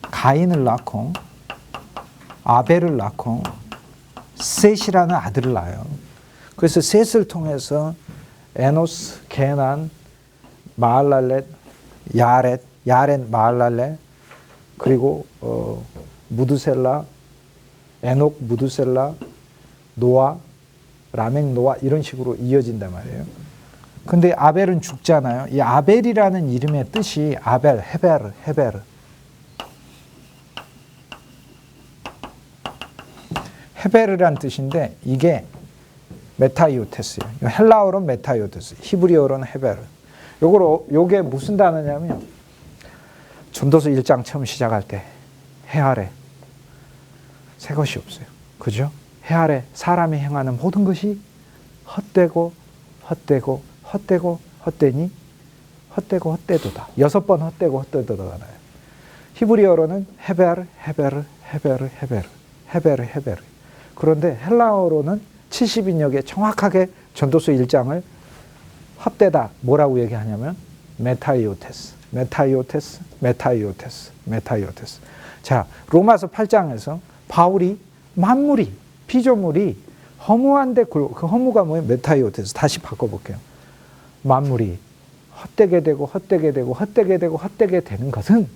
가인을 낳고 아벨을 낳고 셋이라는 아들을 낳아요. 그래서 셋을 통해서 에노스, 게난, 마할랄렛, 야렛, 마할랄렛, 그리고 무드셀라, 에녹, 무드셀라, 노아, 라멕, 노아, 이런 식으로 이어진단 말이에요. 근데 아벨은 죽잖아요. 이 아벨이라는 이름의 뜻이 아벨, 헤베르. 헤베르란 뜻인데 이게 메타이오테스예요. 헬라어로는 메타이오테스, 히브리어로는 헤베르. 요게 무슨 단어냐면, 전도서 1장 처음 시작할 때 해 아래 새 것이 없어요. 그죠? 해 아래 사람이 행하는 모든 것이 헛되고 헛되니 헛되고 헛되도다. 6번 헛되고 헛되도다 나와요. 히브리어로는 헤베르. 그런데 헬라어로는 70인역에 정확하게 전도서 1장을 헛되다 뭐라고 얘기하냐면 메타이오테스. 자, 로마서 8장에서 바울이 만물이, 피조물이 허무한데, 그 허무가 뭐예요? 메타이오테스. 다시 바꿔볼게요. 만물이 헛되게 되고 헛되게 되는 것은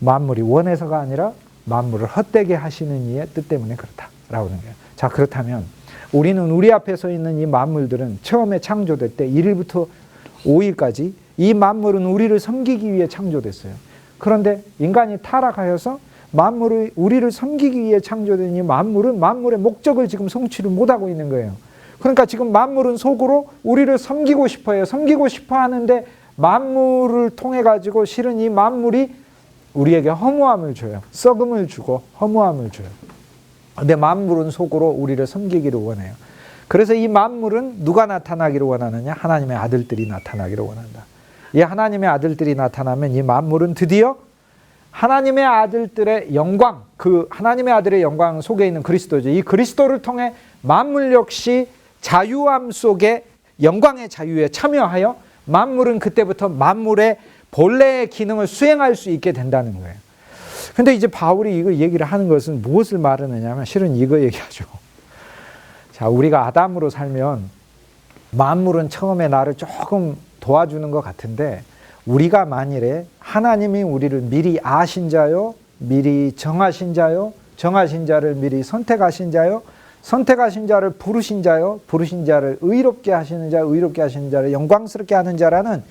만물이 원해서가 아니라 만물을 헛되게 하시는 이의 뜻 때문에 그렇다라고 하는 거예요. 자, 그렇다면 우리는 우리 앞에 서 있는 이 만물들은 처음에 창조될 때 1일부터 5일까지 이 만물은 우리를 섬기기 위해 창조됐어요. 그런데 인간이 타락하여서 우리를 섬기기 위해 창조된 이 만물은 만물의 목적을 지금 성취를 못하고 있는 거예요. 그러니까 지금 만물은 속으로 우리를 섬기고 싶어요. 섬기고 싶어 하는데 만물을 통해 가지고 실은 이 만물이 우리에게 허무함을 줘요. 썩음을 주고 허무함을 줘요. 근데 만물은 속으로 우리를 섬기기를 원해요. 그래서 이 만물은 누가 나타나기를 원하느냐? 하나님의 아들들이 나타나기를 원한다. 이 하나님의 아들들이 나타나면 이 만물은 드디어 하나님의 아들들의 영광, 그 하나님의 아들의 영광 속에 있는 그리스도죠. 이 그리스도를 통해 만물 역시 자유함 속에 영광의 자유에 참여하여 만물은 그때부터 만물의 본래의 기능을 수행할 수 있게 된다는 거예요. 근데 이제 바울이 이거 얘기를 하는 것은 무엇을 말하느냐면 실은 이거 얘기하죠. 자, 우리가 아담으로 살면 만물은 처음에 나를 조금 도와주는 것 같은데 우리가 만일에 하나님이 우리를 미리 아신 자요, 미리 정하신 자요, 정하신 자를 미리 선택하신 자요, 선택하신 자를 부르신 자요, 부르신 자를 의롭게 하시는 자, 의롭게 하시는 자를 영광스럽게 하는 자라는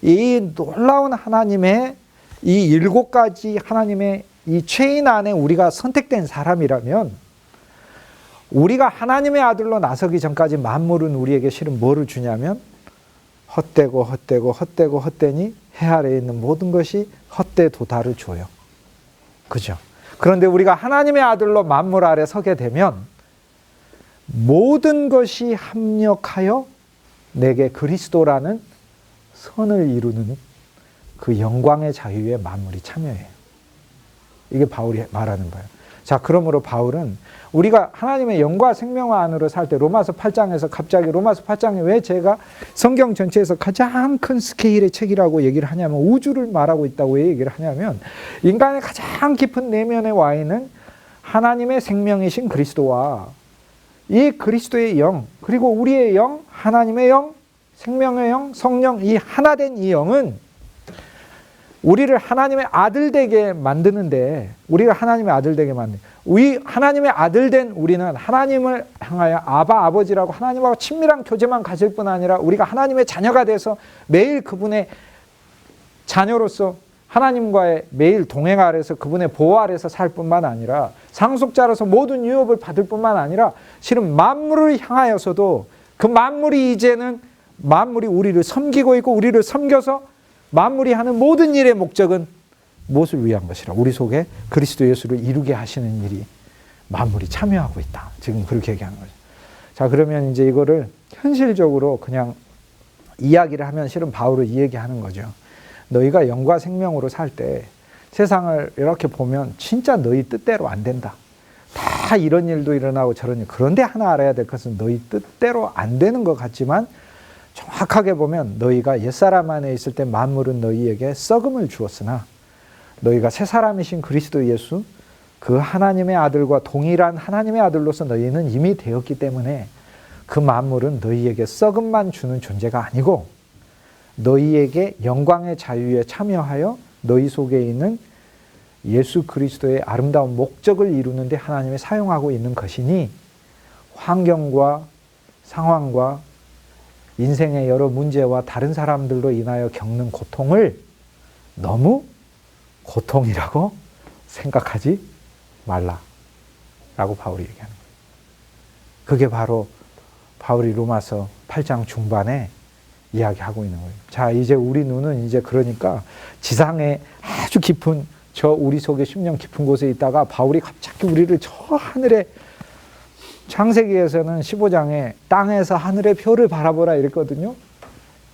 이 놀라운 하나님의 이 7가지 하나님의 이 체인 안에 우리가 선택된 사람이라면 우리가 하나님의 아들로 나서기 전까지 만물은 우리에게 실은 뭐를 주냐면 헛되고 헛되고 헛되고 헛되니 해 아래에 있는 모든 것이 헛되 도달을 줘요. 그죠? 그런데 우리가 하나님의 아들로 만물 아래 서게 되면 모든 것이 합력하여 내게 그리스도라는 선을 이루는 그 영광의 자유에 만물이 참여해요. 이게 바울이 말하는 거예요. 자, 그러므로 바울은 우리가 하나님의 영과 생명화 안으로 살 때 로마서 8장에서 갑자기 로마서 8장에 왜 제가 성경 전체에서 가장 큰 스케일의 책이라고 얘기를 하냐면 우주를 말하고 있다고 왜 얘기를 하냐면 인간의 가장 깊은 내면에 와 있는 하나님의 생명이신 그리스도와 이 그리스도의 영, 그리고 우리의 영, 하나님의 영, 생명의 영, 성령, 이 하나된 이 영은 우리를 하나님의 아들 되게 만드는데, 우리가 하나님의 아들 되게 하나님의 아들 된 우리는 하나님을 향하여 아바, 아버지라고 하나님하고 친밀한 교제만 가질 뿐 아니라 우리가 하나님의 자녀가 돼서 매일 그분의 자녀로서 하나님과의 매일 동행 아래서 그분의 보호 아래서 살 뿐만 아니라 상속자로서 모든 유업을 받을 뿐만 아니라 실은 만물을 향하여서도 그 만물이 이제는 만물이 우리를 섬기고 있고 우리를 섬겨서 만물이 하는 모든 일의 목적은 무엇을 위한 것이라? 우리 속에 그리스도 예수를 이루게 하시는 일이 만물이 참여하고 있다. 지금 그렇게 얘기하는 거죠. 자, 그러면 이제 이거를 현실적으로 그냥 이야기를 하면 실은 바울은 이 얘기하는 거죠. 너희가 영과 생명으로 살 때 세상을 이렇게 보면 진짜 너희 뜻대로 안 된다. 다 이런 일도 일어나고 저런 일. 그런데 하나 알아야 될 것은 너희 뜻대로 안 되는 것 같지만 정확하게 보면 너희가 옛사람 안에 있을 때 만물은 너희에게 썩음을 주었으나 너희가 새 사람이신 그리스도 예수 그 하나님의 아들과 동일한 하나님의 아들로서 너희는 이미 되었기 때문에 그 만물은 너희에게 썩음만 주는 존재가 아니고 너희에게 영광의 자유에 참여하여 너희 속에 있는 예수 그리스도의 아름다운 목적을 이루는 데 하나님이 사용하고 있는 것이니 환경과 상황과 인생의 여러 문제와 다른 사람들로 인하여 겪는 고통을 너무 고통이라고 생각하지 말라라고 바울이 얘기하는 거예요. 그게 바로 바울이 로마서 8장 중반에 이야기하고 있는 거예요. 자, 이제 우리 눈은 이제 그러니까 지상에 아주 깊은 저 우리 속에 심령 깊은 곳에 있다가 바울이 갑자기 우리를 저 하늘에 창세기에서는 15장에 땅에서 하늘의 별을 바라보라 이랬거든요.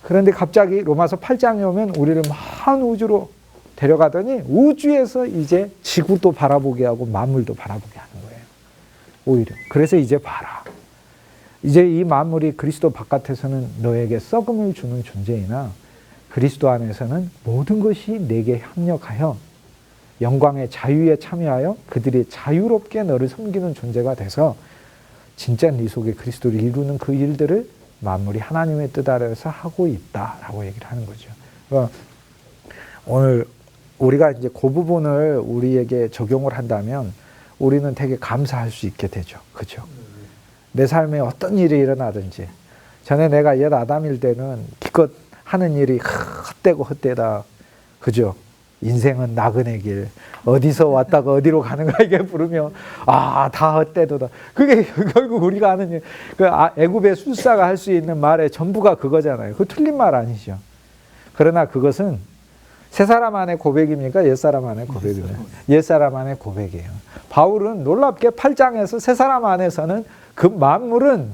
그런데 갑자기 로마서 8장에 오면 우리를 먼 우주로 데려가더니 우주에서 이제 지구도 바라보게 하고 만물도 바라보게 하는 거예요. 오히려. 그래서 이제 봐라. 이제 이 만물이 그리스도 바깥에서는 너에게 썩음을 주는 존재이나 그리스도 안에서는 모든 것이 내게 협력하여 영광의 자유에 참여하여 그들이 자유롭게 너를 섬기는 존재가 돼서 진짜 네 속에 그리스도를 이루는 그 일들을 만물이 하나님의 뜻 아래서 하고 있다라고 얘기를 하는 거죠. 그러니까 오늘 우리가 이제 그 부분을 우리에게 적용을 한다면 우리는 되게 감사할 수 있게 되죠. 그죠? 내 삶에 어떤 일이 일어나든지 전에 내가 옛 아담일 때는 기껏 하는 일이 헛되고 헛되다. 그죠? 인생은 나그네 길. 어디서 왔다가 어디로 가는가 이게 부르면 다 헛되도다. 그게 결국 우리가 하는 일. 그 애굽의 술사가 할 수 있는 말의 전부가 그거잖아요. 그 틀린 말 아니죠. 그러나 그것은 새 사람 안의 고백입니까? 옛 사람 안의 고백이에요. 옛 사람 안의 고백이에요. 바울은 놀랍게 8장에서 새 사람 안에서는 그 만물은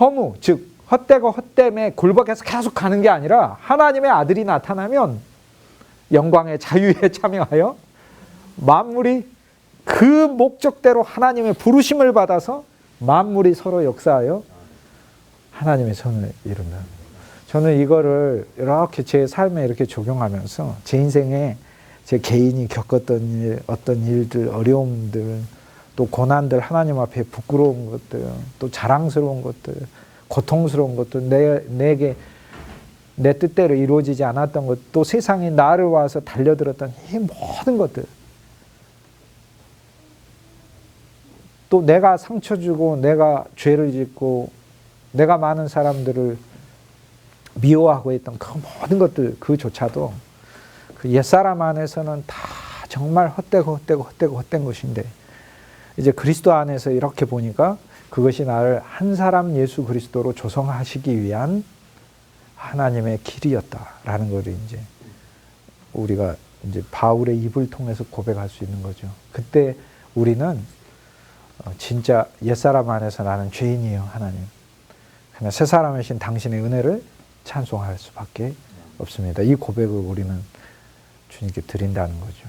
허무, 즉 헛되고 헛됨에 굴복해서 계속 가는 게 아니라 하나님의 아들이 나타나면 영광의 자유에 참여하여 만물이 그 목적대로 하나님의 부르심을 받아서 만물이 서로 역사하여 하나님의 선을 이룬다. 저는 이거를 이렇게 제 삶에 이렇게 적용하면서 제 인생에 제 개인이 겪었던 일, 어떤 일들, 어려움들, 또 고난들, 하나님 앞에 부끄러운 것들, 또 자랑스러운 것들, 고통스러운 것들, 내게 내 뜻대로 이루어지지 않았던 것, 또 세상이 나를 와서 달려들었던 이 모든 것들, 또 내가 상처 주고 내가 죄를 짓고 내가 많은 사람들을 미워하고 있던 그 모든 것들, 그조차도 그 옛사람 안에서는 다 정말 헛된 것인데 이제 그리스도 안에서 이렇게 보니까 그것이 나를 한 사람 예수 그리스도로 조성하시기 위한 하나님의 길이었다라는 것을 이제 우리가 이제 바울의 입을 통해서 고백할 수 있는 거죠. 그때 우리는 진짜 옛사람 안에서 나는 죄인이에요, 하나님. 그러나 새 사람이신 당신의 은혜를 찬송할 수밖에 없습니다. 이 고백을 우리는 주님께 드린다는 거죠.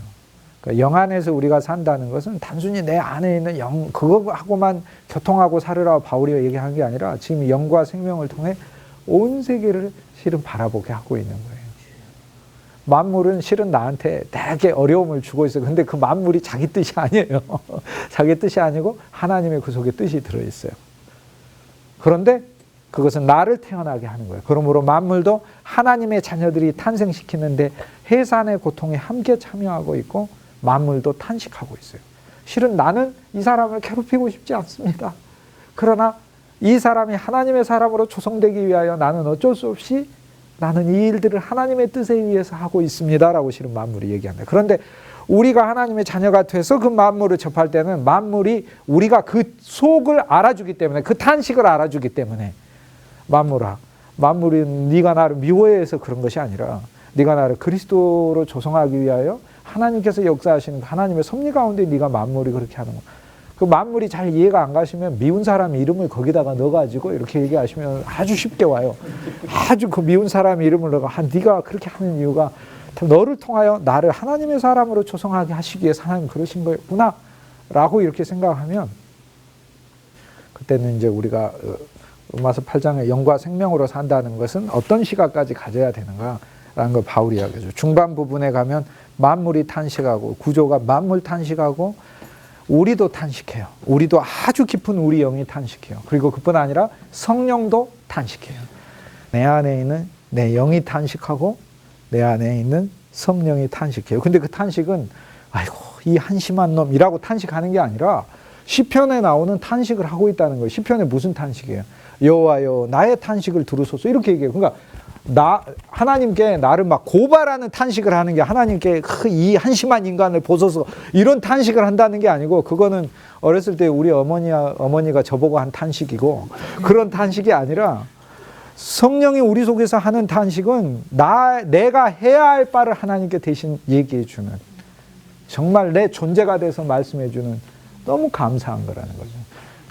그러니까 영 안에서 우리가 산다는 것은 단순히 내 안에 있는 영, 그거하고만 교통하고 살으라고 바울이 얘기한 게 아니라 지금 영과 생명을 통해 온 세계를 실은 바라보게 하고 있는 거예요. 만물은 실은 나한테 되게 어려움을 주고 있어요. 근데 그 만물이 자기 뜻이 아니에요. 자기 뜻이 아니고 하나님의 그 속에 뜻이 들어있어요. 그런데 그것은 나를 태어나게 하는 거예요. 그러므로 만물도 하나님의 자녀들이 탄생시키는데 해산의 고통에 함께 참여하고 있고 만물도 탄식하고 있어요. 실은 나는 이 사람을 괴롭히고 싶지 않습니다. 그러나 이 사람이 하나님의 사람으로 조성되기 위하여 나는 어쩔 수 없이 나는 이 일들을 하나님의 뜻에 의해서 하고 있습니다라고 실은 만물이 얘기한다. 그런데 우리가 하나님의 자녀가 돼서 그 만물을 접할 때는 만물이 우리가 그 속을 알아주기 때문에 그 탄식을 알아주기 때문에 만물이 네가 나를 미워해서 그런 것이 아니라 네가 나를 그리스도로 조성하기 위하여 하나님께서 역사하시는 하나님의 섭리 가운데 네가 만물이 그렇게 하는 거. 그 만물이 잘 이해가 안 가시면 미운 사람 이름을 거기다가 넣어가지고 이렇게 얘기하시면 아주 쉽게 와요. 아주 그 미운 사람 이름을 넣어가 네가 그렇게 하는 이유가 너를 통하여 나를 하나님의 사람으로 조성하게 하시기 위해서 하나님 그러신 거구나 라고 이렇게 생각하면 그때는 이제 우리가 로마서 8장에 영과 생명으로 산다는 것은 어떤 시각까지 가져야 되는가 라는 걸 바울이 이야기하죠. 중반 부분에 가면 만물이 탄식하고 구조가 만물 탄식하고 우리도 탄식해요. 우리도 아주 깊은 우리 영이 탄식해요. 그리고 그뿐 아니라 성령도 탄식해요. 내 안에 있는 내 영이 탄식하고 내 안에 있는 성령이 탄식해요. 근데 그 탄식은 아이고 이 한심한 놈이라고 탄식하는 게 아니라 시편에 나오는 탄식을 하고 있다는 거예요. 시편에 무슨 탄식이에요? 여호와여 나의 탄식을 들으소서 이렇게 얘기해요. 그러니까 하나님께 나를 막 고발하는 탄식을 하는 게 하나님께 이 한심한 인간을 보소서 이런 탄식을 한다는 게 아니고 그거는 어렸을 때 우리 어머니가 저보고 한 탄식이고 그런 탄식이 아니라 성령이 우리 속에서 하는 탄식은 내가 해야 할 바를 하나님께 대신 얘기해 주는 정말 내 존재가 돼서 말씀해 주는 너무 감사한 거라는 거죠.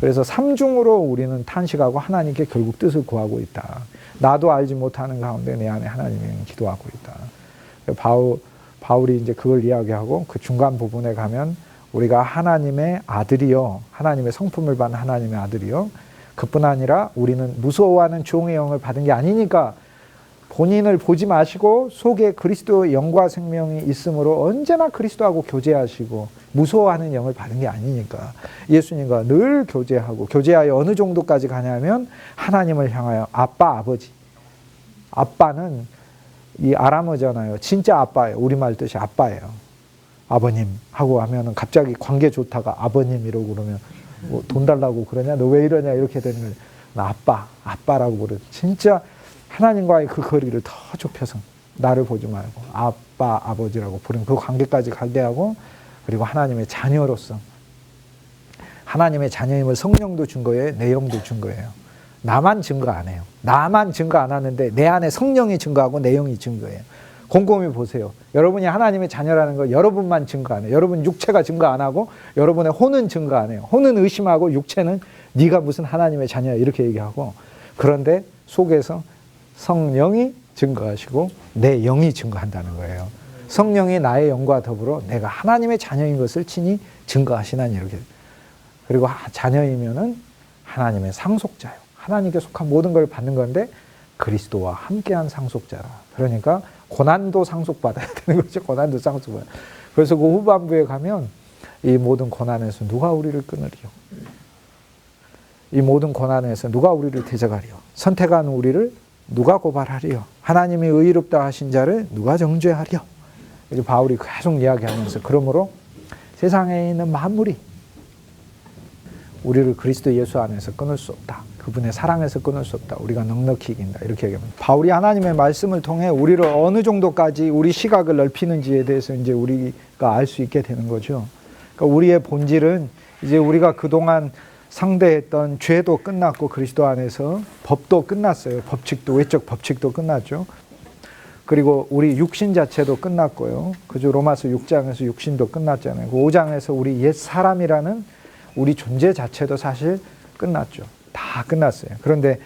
그래서 삼중으로 우리는 탄식하고 하나님께 결국 뜻을 구하고 있다. 나도 알지 못하는 가운데 내 안에 하나님이 기도하고 있다. 바울이 이제 그걸 이야기하고 그 중간 부분에 가면 우리가 하나님의 아들이요. 하나님의 성품을 받은 하나님의 아들이요. 그뿐 아니라 우리는 무서워하는 종의 영을 받은 게 아니니까 본인을 보지 마시고 속에 그리스도의 영과 생명이 있으므로 언제나 그리스도하고 교제하시고 무서워하는 영을 받은 게 아니니까 예수님과 늘 교제하고 교제하여 어느 정도까지 가냐면 하나님을 향하여 아빠, 아버지. 아빠는 이 아람어잖아요. 진짜 아빠예요. 우리말 뜻이 아빠예요. 아버님 하고 하면은 갑자기 관계 좋다가 아버님 이러고 그러면 뭐 돈 달라고 그러냐? 너 왜 이러냐? 이렇게 되는 거예요. 나 아빠라고 부르. 진짜 하나님과의 그 거리를 더 좁혀서 나를 보지 말고 아빠, 아버지라고 부르는 그 관계까지 가게 하고 그리고 하나님의 자녀로서 하나님의 자녀임을 성령도 준 거예요. 내용도 준 거예요. 나만 증거 안 해요. 나만 증거 안 하는데 내 안에 성령이 증거하고 내용이 증거해요. 곰곰이 보세요. 여러분이 하나님의 자녀라는 거 여러분만 증거 안 해요. 여러분 육체가 증거 안 하고 여러분의 혼은 증거 안 해요. 혼은 의심하고 육체는 네가 무슨 하나님의 자녀야 이렇게 얘기하고 그런데 속에서 성령이 증거하시고 내 영이 증거한다는 거예요. 성령이 나의 영과 더불어 내가 하나님의 자녀인 것을 친히 증거하시나니 이렇게. 그리고 자녀이면은 하나님의 상속자요. 하나님께 속한 모든 걸 받는 건데 그리스도와 함께한 상속자라. 그러니까 고난도 상속받아야 되는 거죠. 고난도 상속받아야. 그래서 그 후반부에 가면 이 모든 고난에서 누가 우리를 끊으리요? 이 모든 고난에서 누가 우리를 대적하리요? 선택한 우리를 누가 고발하리요? 하나님이 의롭다 하신 자를 누가 정죄하리요? 이제 바울이 계속 이야기하면서 그러므로 세상에 있는 만물이 우리를 그리스도 예수 안에서 끊을 수 없다. 그분의 사랑에서 끊을 수 없다. 우리가 넉넉히 이긴다. 이렇게 얘기합니다. 바울이 하나님의 말씀을 통해 우리를 어느 정도까지 우리 시각을 넓히는지에 대해서 이제 우리가 알 수 있게 되는 거죠. 그러니까 우리의 본질은 이제 우리가 그동안 상대했던 죄도 끝났고 그리스도 안에서 법도 끝났어요. 법칙도 외적 법칙도 끝났죠. 그리고 우리 육신 자체도 끝났고요. 그죠? 로마서 6장에서 육신도 끝났잖아요. 그 5장에서 우리 옛 사람이라는 우리 존재 자체도 사실 끝났죠. 다 끝났어요. 그런데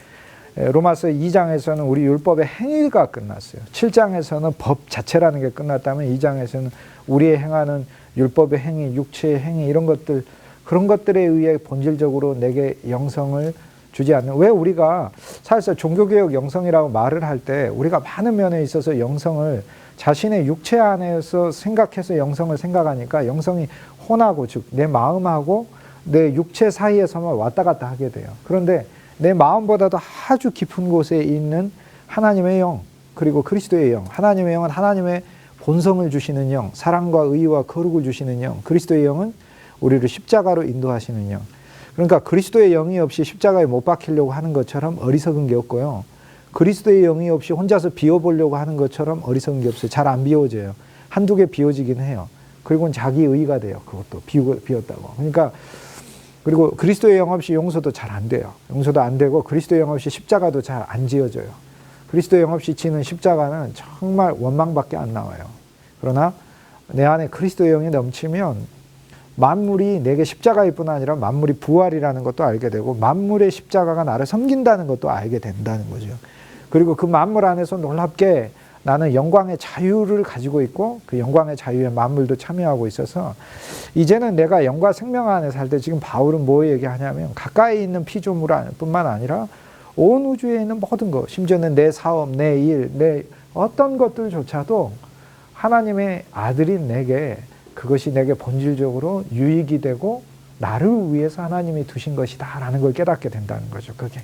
로마서 2장에서는 우리 율법의 행위가 끝났어요. 7장에서는 법 자체라는 게 끝났다면 2장에서는 우리의 행하는 율법의 행위, 육체의 행위 이런 것들 그런 것들에 의해 본질적으로 내게 영성을 주지 않는. 왜 우리가 사실상 종교개혁 영성이라고 말을 할 때 우리가 많은 면에 있어서 영성을 자신의 육체 안에서 생각해서 영성을 생각하니까 영성이 혼하고 즉 내 마음하고 내 육체 사이에서만 왔다 갔다 하게 돼요. 그런데 내 마음보다도 아주 깊은 곳에 있는 하나님의 영 그리고 그리스도의 영. 하나님의 영은 하나님의 본성을 주시는 영, 사랑과 의와 거룩을 주시는 영. 그리스도의 영은 우리를 십자가로 인도하시는 영. 그러니까 그리스도의 영이 없이 십자가에 못 박히려고 하는 것처럼 어리석은 게 없고요. 그리스도의 영이 없이 혼자서 비워보려고 하는 것처럼 어리석은 게 없어요. 잘 안 비워져요. 한두 개 비워지긴 해요. 그리고는 자기 의가 돼요. 그것도 비웠다고. 그러니까 그리고 그리스도의 영 없이 용서도 잘 안 돼요. 용서도 안 되고 그리스도의 영 없이 십자가도 잘 안 지어져요. 그리스도의 영 없이 지는 십자가는 정말 원망밖에 안 나와요. 그러나 내 안에 그리스도의 영이 넘치면 만물이 내게 십자가일 뿐 아니라 만물이 부활이라는 것도 알게 되고 만물의 십자가가 나를 섬긴다는 것도 알게 된다는 거죠. 그리고 그 만물 안에서 놀랍게 나는 영광의 자유를 가지고 있고 그 영광의 자유에 만물도 참여하고 있어서 이제는 내가 영과 생명 안에 살 때 지금 바울은 뭐 얘기하냐면 가까이 있는 피조물뿐만 아니라 온 우주에 있는 모든 것 심지어는 내 사업, 내 일, 내 어떤 것들조차도 하나님의 아들인 내게 그것이 내게 본질적으로 유익이 되고 나를 위해서 하나님이 두신 것이다 라는 걸 깨닫게 된다는 거죠. 그게.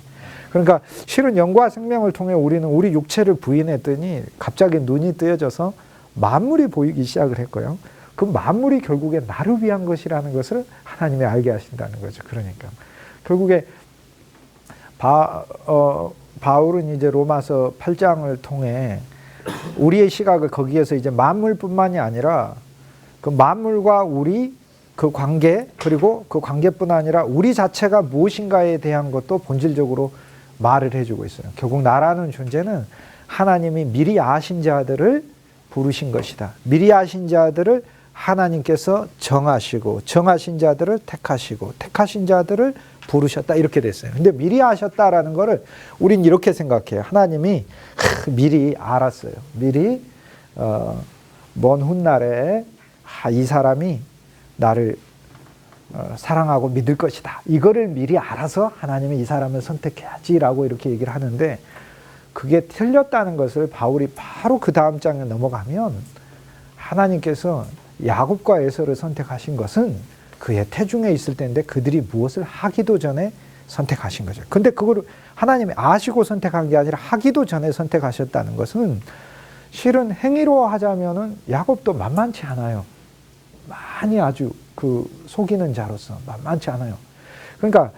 그러니까 실은 영과 생명을 통해 우리는 우리 육체를 부인했더니 갑자기 눈이 뜨여져서 만물이 보이기 시작을 했고요. 그 만물이 결국에 나를 위한 것이라는 것을 하나님이 알게 하신다는 거죠. 그러니까 결국에 바울은 이제 로마서 8장을 통해 우리의 시각을 거기에서 이제 만물뿐만이 아니라 그 만물과 우리 그 관계 그리고 그 관계뿐 아니라 우리 자체가 무엇인가에 대한 것도 본질적으로 말을 해주고 있어요. 결국 나라는 존재는 하나님이 미리 아신 자들을 부르신 것이다. 미리 아신 자들을 하나님께서 정하시고 정하신 자들을 택하시고 택하신 자들을 부르셨다 이렇게 됐어요. 근데 미리 아셨다라는 거를 우린 이렇게 생각해요. 하나님이 미리 알았어요. 미리 먼 훗날에 이 사람이 나를 사랑하고 믿을 것이다. 이거를 미리 알아서 하나님이 이 사람을 선택해야지라고 이렇게 얘기를 하는데 그게 틀렸다는 것을 바울이 바로 그 다음 장에 넘어가면 하나님께서 야곱과 에서를 선택하신 것은 그의 태중에 있을 때인데 그들이 무엇을 하기도 전에 선택하신 거죠. 근데 그걸 하나님이 아시고 선택한 게 아니라 하기도 전에 선택하셨다는 것은 실은 행위로 하자면은 야곱도 만만치 않아요. 많이 아주 그 속이는 자로서 만만치 않아요. 그러니까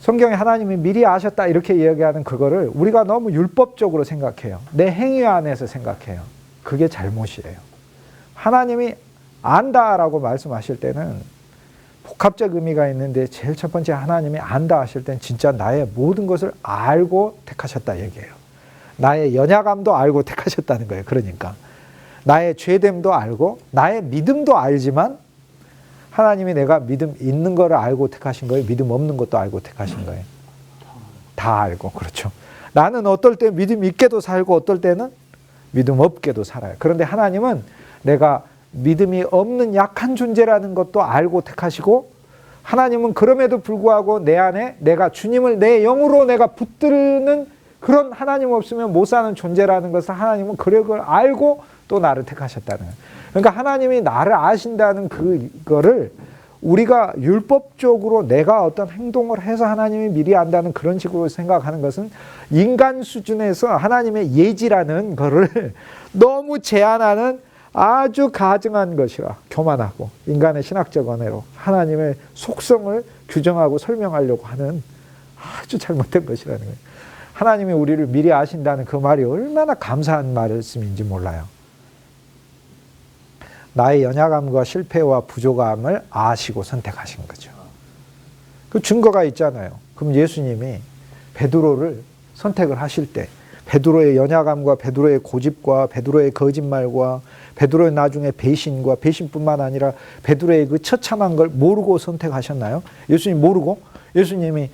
성경에 하나님이 미리 아셨다 이렇게 이야기하는 그거를 우리가 너무 율법적으로 생각해요. 내 행위 안에서 생각해요. 그게 잘못이에요. 하나님이 안다라고 말씀하실 때는 복합적 의미가 있는데 제일 첫 번째 하나님이 안다 하실 때는 진짜 나의 모든 것을 알고 택하셨다 얘기해요. 나의 연약함도 알고 택하셨다는 거예요. 그러니까 나의 죄됨도 알고 나의 믿음도 알지만 하나님이 내가 믿음 있는 거를 알고 택하신 거예요? 믿음 없는 것도 알고 택하신 거예요? 다 다 알고, 그렇죠. 나는 어떨 때 믿음 있게도 살고 어떨 때는 믿음 없게도 살아요. 그런데 하나님은 내가 믿음이 없는 약한 존재라는 것도 알고 택하시고, 하나님은 그럼에도 불구하고 내 안에 내가 주님을 내 영으로 내가 붙드는 그런 하나님 없으면 못 사는 존재라는 것을 하나님은 그걸 알고 또 나를 택하셨다는 거예요. 그러니까 하나님이 나를 아신다는 그거를 우리가 율법적으로 내가 어떤 행동을 해서 하나님이 미리 안다는 그런 식으로 생각하는 것은 인간 수준에서 하나님의 예지라는 거를 너무 제한하는 아주 가증한 것이라, 교만하고 인간의 신학적 언어로 하나님의 속성을 규정하고 설명하려고 하는 아주 잘못된 것이라는 거예요. 하나님이 우리를 미리 아신다는 그 말이 얼마나 감사한 말씀인지 몰라요. 나의 연약함과 실패와 부족함을 아시고 선택하신 거죠. 그 증거가 있잖아요. 그럼 예수님이 베드로를 선택을 하실 때 베드로의 연약함과 베드로의 고집과 베드로의 거짓말과 베드로의 나중에 배신과 배신뿐만 아니라 베드로의 그 처참한 걸 모르고 선택하셨나요? 예수님 모르고? 예수님이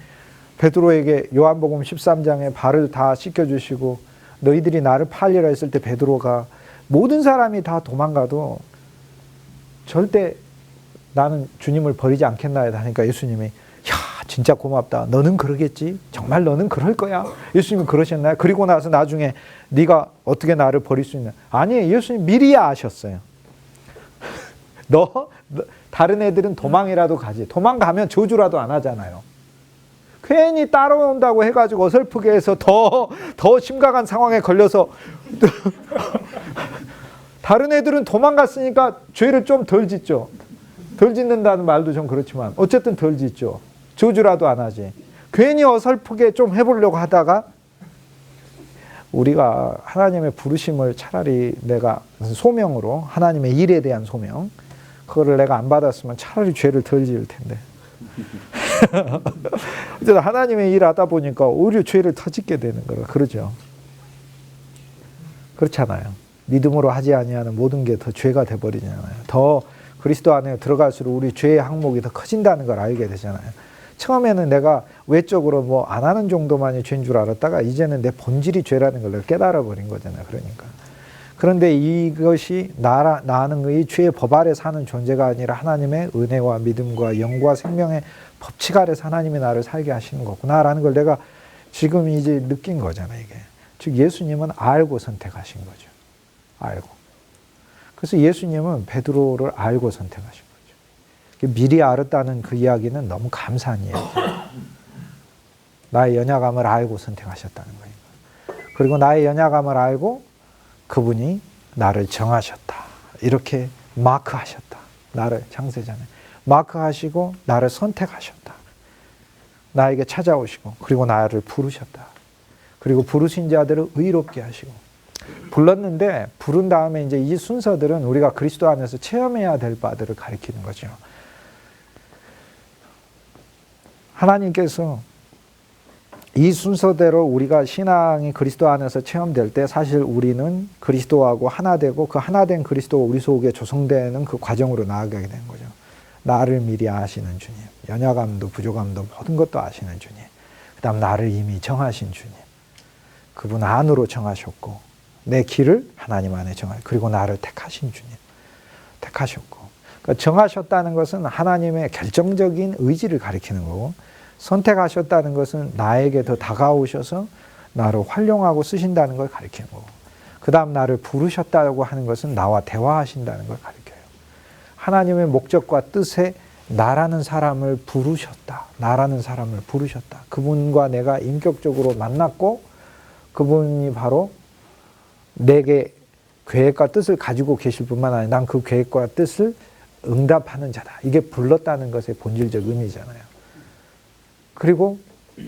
베드로에게 요한복음 13장에 발을 다 씻겨주시고 너희들이 나를 팔리라 했을 때 베드로가 모든 사람이 다 도망가도 절대 나는 주님을 버리지 않겠나 하니까 예수님이 야 진짜 고맙다. 너는 그러겠지? 정말 너는 그럴 거야? 예수님이 그러셨나요? 그리고 나서 나중에 네가 어떻게 나를 버릴 수 있나? 아니에요. 예수님 미리 아셨어요. 너 다른 애들은 도망이라도 가지. 도망가면 저주라도 안 하잖아요. 괜히 따라온다고 해가지고 어설프게 해서 더 심각한 상황에 걸려서 다른 애들은 도망갔으니까 죄를 좀 덜 짓죠. 덜 짓는다는 말도 좀 그렇지만 어쨌든 덜 짓죠. 저주라도 안 하지. 괜히 어설프게 좀 해보려고 하다가 우리가 하나님의 부르심을 차라리 내가 소명으로 하나님의 일에 대한 소명 그거를 내가 안 받았으면 차라리 죄를 덜 지을 텐데 어쨌든 하나님의 일 하다 보니까 오히려 죄를 더 짓게 되는 거라 그러죠. 그렇잖아요. 믿음으로 하지 아니하는 모든 게 더 죄가 돼버리잖아요. 더 그리스도 안에 들어갈수록 우리 죄의 항목이 더 커진다는 걸 알게 되잖아요. 처음에는 내가 외적으로 뭐 안 하는 정도만이 죄인 줄 알았다가 이제는 내 본질이 죄라는 걸 깨달아 버린 거잖아요. 그러니까. 그런데 이것이 나는 이 죄의 법 아래 사는 존재가 아니라 하나님의 은혜와 믿음과 영과 생명의 법칙 아래서 하나님이 나를 살게 하시는 거구나라는 걸 내가 지금 이제 느낀 거잖아요. 이게. 즉 예수님은 알고 선택하신 거죠. 알고. 그래서 예수님은 베드로를 알고 선택하신 거죠. 미리 알았다는 그 이야기는 너무 감사한 이야기예요. 나의 연약함을 알고 선택하셨다는 거예요. 그리고 나의 연약함을 알고 그분이 나를 정하셨다. 이렇게 마크하셨다. 나를 창세전에 마크하시고 나를 선택하셨다. 나에게 찾아오시고 그리고 나를 부르셨다. 그리고 부르신 자들을 의롭게 하시고 불렀는데 부른 다음에 이제 이 순서들은 우리가 그리스도 안에서 체험해야 될 바들을 가리키는 거죠. 하나님께서 이 순서대로 우리가 신앙이 그리스도 안에서 체험될 때 사실 우리는 그리스도하고 하나 되고 그 하나 된 그리스도가 우리 속에 조성되는 그 과정으로 나아가게 되는 거죠. 나를 미리 아시는 주님, 연약함도 부족함도 모든 것도 아시는 주님, 그 다음 나를 이미 정하신 주님, 그분 안으로 정하셨고 내 길을 하나님 안에 정하셨고 그리고 나를 택하신 주님, 택하셨고 그러니까 정하셨다는 것은 하나님의 결정적인 의지를 가리키는 거고 선택하셨다는 것은 나에게 더 다가오셔서 나를 활용하고 쓰신다는 걸 가리키는 거고 그 다음 나를 부르셨다고 하는 것은 나와 대화하신다는 걸 가리켜요. 하나님의 목적과 뜻에 나라는 사람을 부르셨다. 나라는 사람을 부르셨다. 그분과 내가 인격적으로 만났고 그분이 바로 내게 계획과 뜻을 가지고 계실 뿐만 아니라 난 그 계획과 뜻을 응답하는 자다. 이게 불렀다는 것의 본질적 의미잖아요. 그리고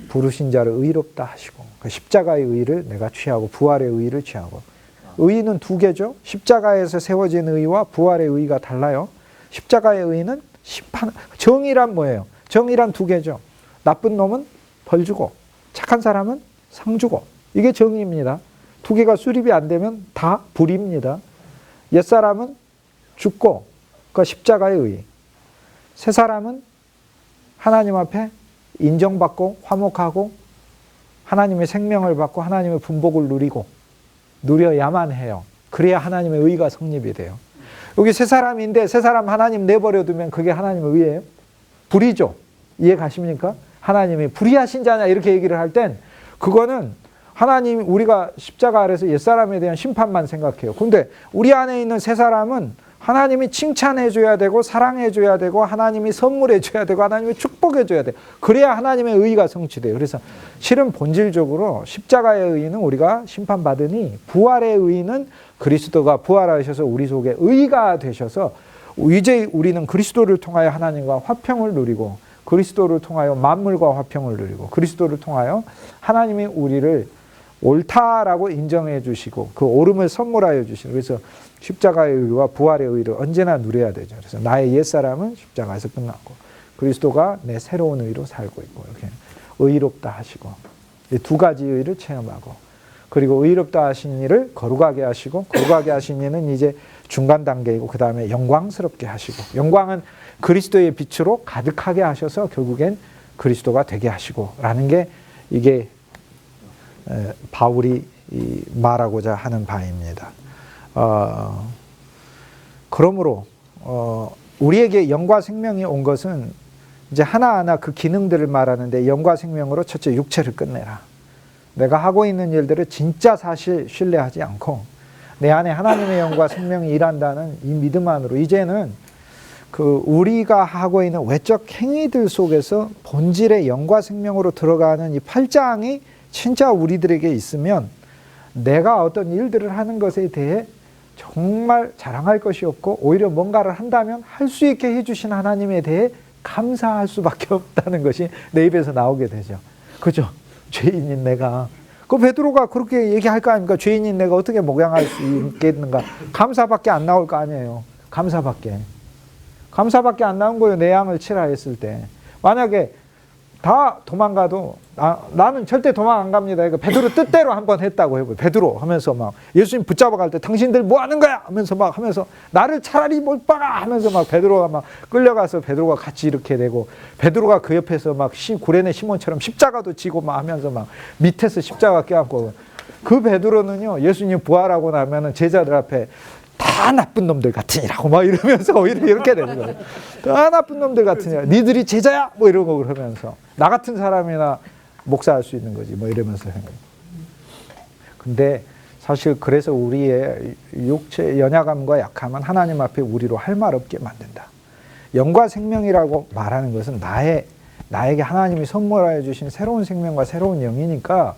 부르신 자를 의롭다 하시고 그 십자가의 의를 내가 취하고 부활의 의를 취하고 의는 두 개죠. 십자가에서 세워진 의와 부활의 의가 달라요. 십자가의 의는 심판, 정의란 뭐예요? 정의란 두 개죠. 나쁜 놈은 벌 주고 착한 사람은 상 주고 이게 정의입니다. 두 개가 수립이 안 되면 다 불입니다. 옛사람은 죽고 그러니까 십자가의 의, 새 사람은 하나님 앞에 인정받고 화목하고 하나님의 생명을 받고 하나님의 분복을 누려야만 해요. 그래야 하나님의 의가 성립이 돼요. 여기 세 사람인데 세 사람 하나님 내버려두면 그게 하나님의 의예요? 불이죠. 이해 가십니까? 하나님이 불의하신 자냐 이렇게 얘기를 할 땐 그거는 하나님 우리가 십자가 아래서 옛사람에 대한 심판만 생각해요. 근데 우리 안에 있는 세 사람은 하나님이 칭찬해 줘야 되고 사랑해 줘야 되고 하나님이 선물해 줘야 되고 하나님이 축복해 줘야 돼요. 그래야 하나님의 의가 성취돼요. 그래서 실은 본질적으로 십자가의 의는 우리가 심판받으니 부활의 의는 그리스도가 부활하셔서 우리 속에 의가 되셔서 이제 우리는 그리스도를 통하여 하나님과 화평을 누리고 그리스도를 통하여 만물과 화평을 누리고 그리스도를 통하여 하나님이 우리를 옳다라고 인정해 주시고 그 옳음을 선물하여 주시는 그래서 십자가의 의와 부활의 의를 언제나 누려야 되죠. 그래서 나의 옛사람은 십자가에서 끝났고 그리스도가 내 새로운 의로 살고 있고 이렇게 의롭다 하시고 이 두 가지 의를 체험하고 그리고 의롭다 하신 이를 거룩하게 하시고 거룩하게 하신 이는 이제 중간 단계이고 그 다음에 영광스럽게 하시고 영광은 그리스도의 빛으로 가득하게 하셔서 결국엔 그리스도가 되게 하시고 라는 게 이게 바울이 말하고자 하는 바입니다. 그러므로 우리에게 영과 생명이 온 것은 이제 하나하나 그 기능들을 말하는데 영과 생명으로 첫째 육체를 끝내라. 내가 하고 있는 일들을 진짜 사실 신뢰하지 않고 내 안에 하나님의 영과 생명이 일한다는 이 믿음 안으로 이제는 그 우리가 하고 있는 외적 행위들 속에서 본질의 영과 생명으로 들어가는 이 8장이 진짜 우리들에게 있으면 내가 어떤 일들을 하는 것에 대해 정말 자랑할 것이 없고 오히려 뭔가를 한다면 할 수 있게 해주신 하나님에 대해 감사할 수밖에 없다는 것이 내 입에서 나오게 되죠. 그죠? 죄인인 내가. 그 베드로가 그렇게 얘기할 거 아닙니까? 죄인인 내가 어떻게 목양할 수 있겠는가? 감사밖에 안 나올 거 아니에요. 감사밖에 안 나온 거예요. 내 양을 치라 했을 때. 만약에 다 도망가도 나는 절대 도망 안 갑니다. 그러니까 베드로 뜻대로 한번 했다고 해보요. 베드로 하면서 막 예수님 붙잡아 갈 때 당신들 뭐 하는 거야? 하면서 막 하면서 나를 차라리 못 박아 하면서 막 베드로가 막 끌려가서 베드로가 같이 이렇게 되고 베드로가 그 옆에서 막 구레네 시몬처럼 십자가도 지고 막 하면서 막 밑에서 십자가 껴안고 그 베드로는요 예수님 부활하고 나면은 제자들 앞에 다 나쁜 놈들 같으니라고 막 이러면서 오히려 이렇게 되는 거예요. 다 나쁜 놈들 같으니라. 니들이 제자야? 뭐 이러고 그러면서 나 같은 사람이나 목사할 수 있는 거지 뭐 이러면서. 근데 사실 그래서 우리의 육체 연약함과 약함은 하나님 앞에 우리로 할 말 없게 만든다. 영과 생명이라고 말하는 것은 나에게 하나님이 선물하여 주신 새로운 생명과 새로운 영이니까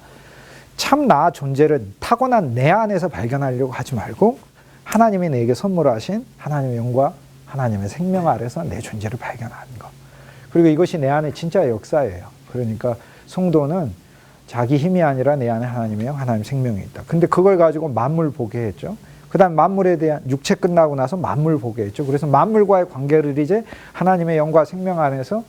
참 나 존재를 타고난 내 안에서 발견하려고 하지 말고 하나님이 내게 선물하신 하나님의 영과 하나님의 생명 아래서 내 존재를 발견하는 것. 그리고 이것이 내 안에 진짜 역사예요. 그러니까 성도는 자기 힘이 아니라 내 안에 하나님의 영, 하나님의 생명이 있다. 근데 그걸 가지고 만물 보게 했죠. 그 다음 만물에 대한 육체 끝나고 나서 만물 보게 했죠. 그래서 만물과의 관계를 이제 하나님의 영과 생명 안에서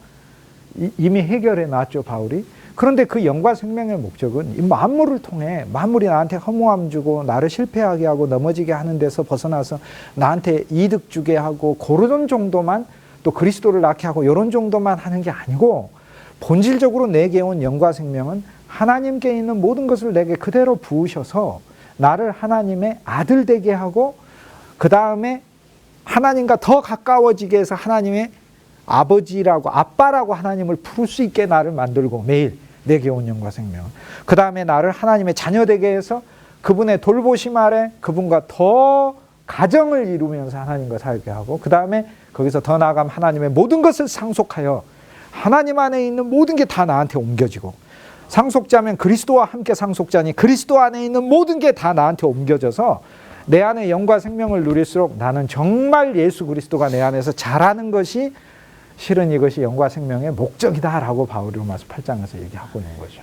이미 해결해 놨죠, 바울이. 그런데 그 영과 생명의 목적은 이 만물을 통해 만물이 나한테 허무함 주고 나를 실패하게 하고 넘어지게 하는 데서 벗어나서 나한테 이득 주게 하고 그런 정도만 또 그리스도를 낳게 하고 이런 정도만 하는 게 아니고 본질적으로 내게 온 영과 생명은 하나님께 있는 모든 것을 내게 그대로 부으셔서 나를 하나님의 아들 되게 하고 그 다음에 하나님과 더 가까워지게 해서 하나님의 아버지라고 아빠라고 하나님을 부를 수 있게 나를 만들고 매일 내게 온 영과 생명. 그 다음에 나를 하나님의 자녀 되게 해서 그분의 돌보심 아래 그분과 더 가정을 이루면서 하나님과 살게 하고 그 다음에 거기서 더 나아가면 하나님의 모든 것을 상속하여 하나님 안에 있는 모든 게 다 나한테 옮겨지고 상속자면 그리스도와 함께 상속자니 그리스도 안에 있는 모든 게 다 나한테 옮겨져서 내 안에 영과 생명을 누릴수록 나는 정말 예수 그리스도가 내 안에서 자라는 것이 실은 이것이 영과 생명의 목적이다라고 바울이 로마서 8장에서 얘기하고 있는 거죠.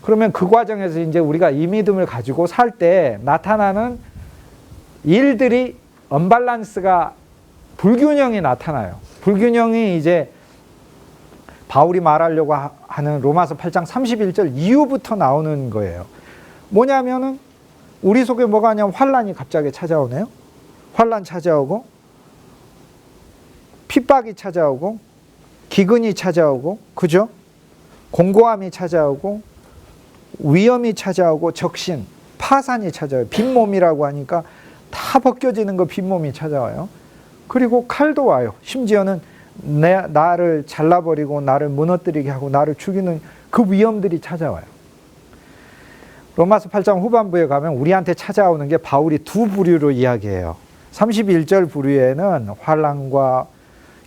그러면 그 과정에서 이제 우리가 이 믿음을 가지고 살 때 나타나는 일들이 언밸런스가 불균형이 나타나요. 불균형이 이제 바울이 말하려고 하는 로마서 8장 31절 이후부터 나오는 거예요. 뭐냐면은 우리 속에 뭐가 아니면 환란이 갑자기 찾아오네요. 환란 찾아오고 핍박이 찾아오고 기근이 찾아오고 그죠? 공고함이 찾아오고 위험이 찾아오고 적신, 파산이 찾아와요. 빈몸이라고 하니까 다 벗겨지는 거 빈몸이 찾아와요. 그리고 칼도 와요. 심지어는 나를 잘라버리고 나를 무너뜨리게 하고 나를 죽이는 그 위험들이 찾아와요. 로마서 8장 후반부에 가면 우리한테 찾아오는 게 바울이 두 부류로 이야기해요. 31절 부류에는 환난과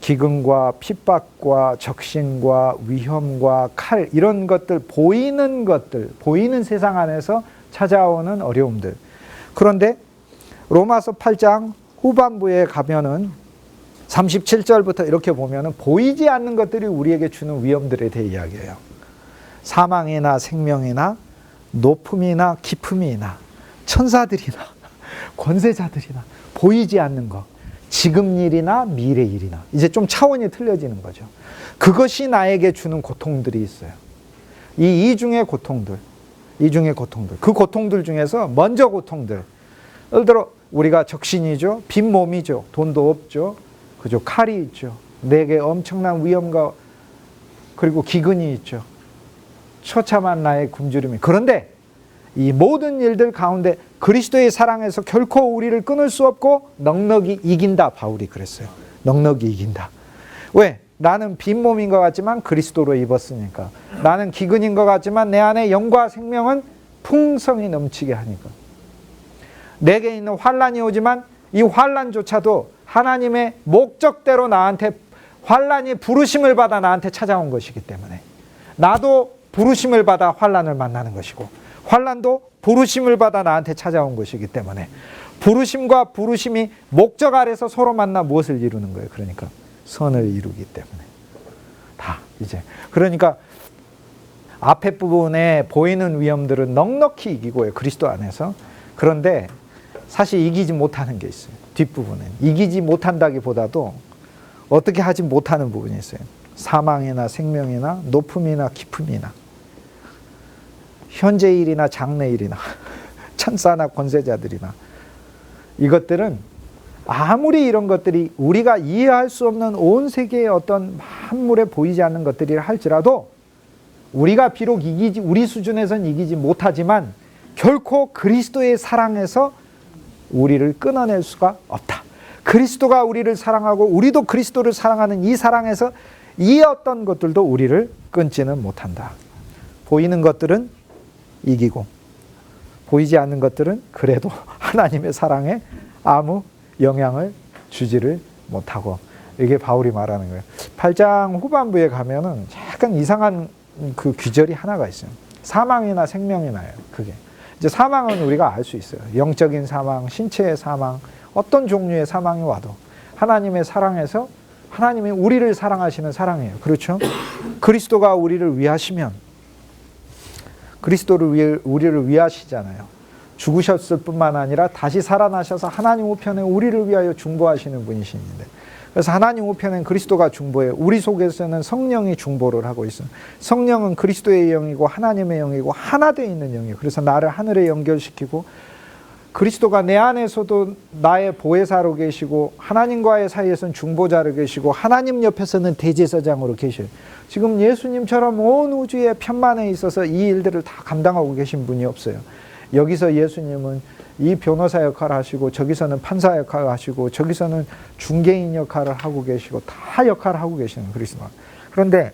기근과 핍박과 적신과 위험과 칼, 이런 것들, 보이는 세상 안에서 찾아오는 어려움들. 그런데 로마서 8장 후반부에 가면은 37절부터 이렇게 보면은 보이지 않는 것들이 우리에게 주는 위험들에 대해 이야기해요. 사망이나 생명이나 높음이나 깊음이나 천사들이나 권세자들이나 보이지 않는 것, 지금 일이나 미래 일이나, 이제 좀 차원이 틀려지는 거죠. 그것이 나에게 주는 고통들이 있어요. 이 이중의 고통들, 그 고통들 중에서 먼저 고통들, 예를 들어 우리가 적신이죠, 빈몸이죠, 돈도 없죠, 그죠, 칼이 있죠, 내게 엄청난 위험과 그리고 기근이 있죠, 처참한 나의 굶주림이. 그런데 이 모든 일들 가운데 그리스도의 사랑에서 결코 우리를 끊을 수 없고 넉넉히 이긴다, 바울이 그랬어요. 넉넉히 이긴다. 왜? 나는 빈몸인 것 같지만 그리스도로 입었으니까. 나는 기근인 것 같지만 내 안에 영과 생명은 풍성히 넘치게 하니까. 내게 있는 환난이 오지만 이 환난조차도 하나님의 목적대로 나한테, 환난이 부르심을 받아 나한테 찾아온 것이기 때문에, 나도 부르심을 받아 환난을 만나는 것이고, 환난도 부르심을 받아 나한테 찾아온 것이기 때문에, 부르심과 부르심이 목적 아래서 서로 만나 무엇을 이루는 거예요? 그러니까 선을 이루기 때문에. 다 이제 그러니까 앞에 부분에 보이는 위험들은 넉넉히 이기고요, 그리스도 안에서. 그런데 사실 이기지 못하는 게 있어요. 뒷부분에 이기지 못한다기보다도 어떻게 하지 못하는 부분이 있어요. 사망이나 생명이나 높음이나 깊음이나 현재 일이나 장래 일이나 천사나 권세자들이나, 이것들은 아무리 이런 것들이 우리가 이해할 수 없는 온 세계의 어떤 만물에 보이지 않는 것들이라 할지라도, 우리가 비록 우리 수준에선 이기지 못하지만 결코 그리스도의 사랑에서 우리를 끊어낼 수가 없다. 그리스도가 우리를 사랑하고 우리도 그리스도를 사랑하는 이 사랑에서 이 어떤 것들도 우리를 끊지는 못한다. 보이는 것들은 이기고 보이지 않는 것들은 그래도 하나님의 사랑에 아무 영향을 주지를 못하고, 이게 바울이 말하는 거예요. 8장 후반부에 가면은 약간 이상한 그 귀절이 하나가 있어요. 사망이나 생명이나요. 그게 이제 사망은 우리가 알 수 있어요. 영적인 사망, 신체의 사망, 어떤 종류의 사망이 와도 하나님의 사랑에서, 하나님이 우리를 사랑하시는 사랑이에요. 그렇죠? 그리스도가 우리를 위하시면, 우리를 위하시잖아요. 죽으셨을 뿐만 아니라 다시 살아나셔서 하나님 우편에 우리를 위하여 중보하시는 분이신데, 그래서 하나님 우편엔 그리스도가 중보해요. 우리 속에서는 성령이 중보를 하고 있어요. 성령은 그리스도의 영이고 하나님의 영이고 하나 되어 있는 영이에요. 그래서 나를 하늘에 연결시키고, 그리스도가 내 안에서도 나의 보혜사로 계시고, 하나님과의 사이에서는 중보자로 계시고, 하나님 옆에서는 대제사장으로 계셔요. 지금 예수님처럼 온 우주의 편만에 있어서 이 일들을 다 감당하고 계신 분이 없어요. 여기서 예수님은 이 변호사 역할을 하시고, 저기서는 판사 역할을 하시고, 저기서는 중개인 역할을 하고 계시고, 다 역할을 하고 계시는 그리스도. 그런데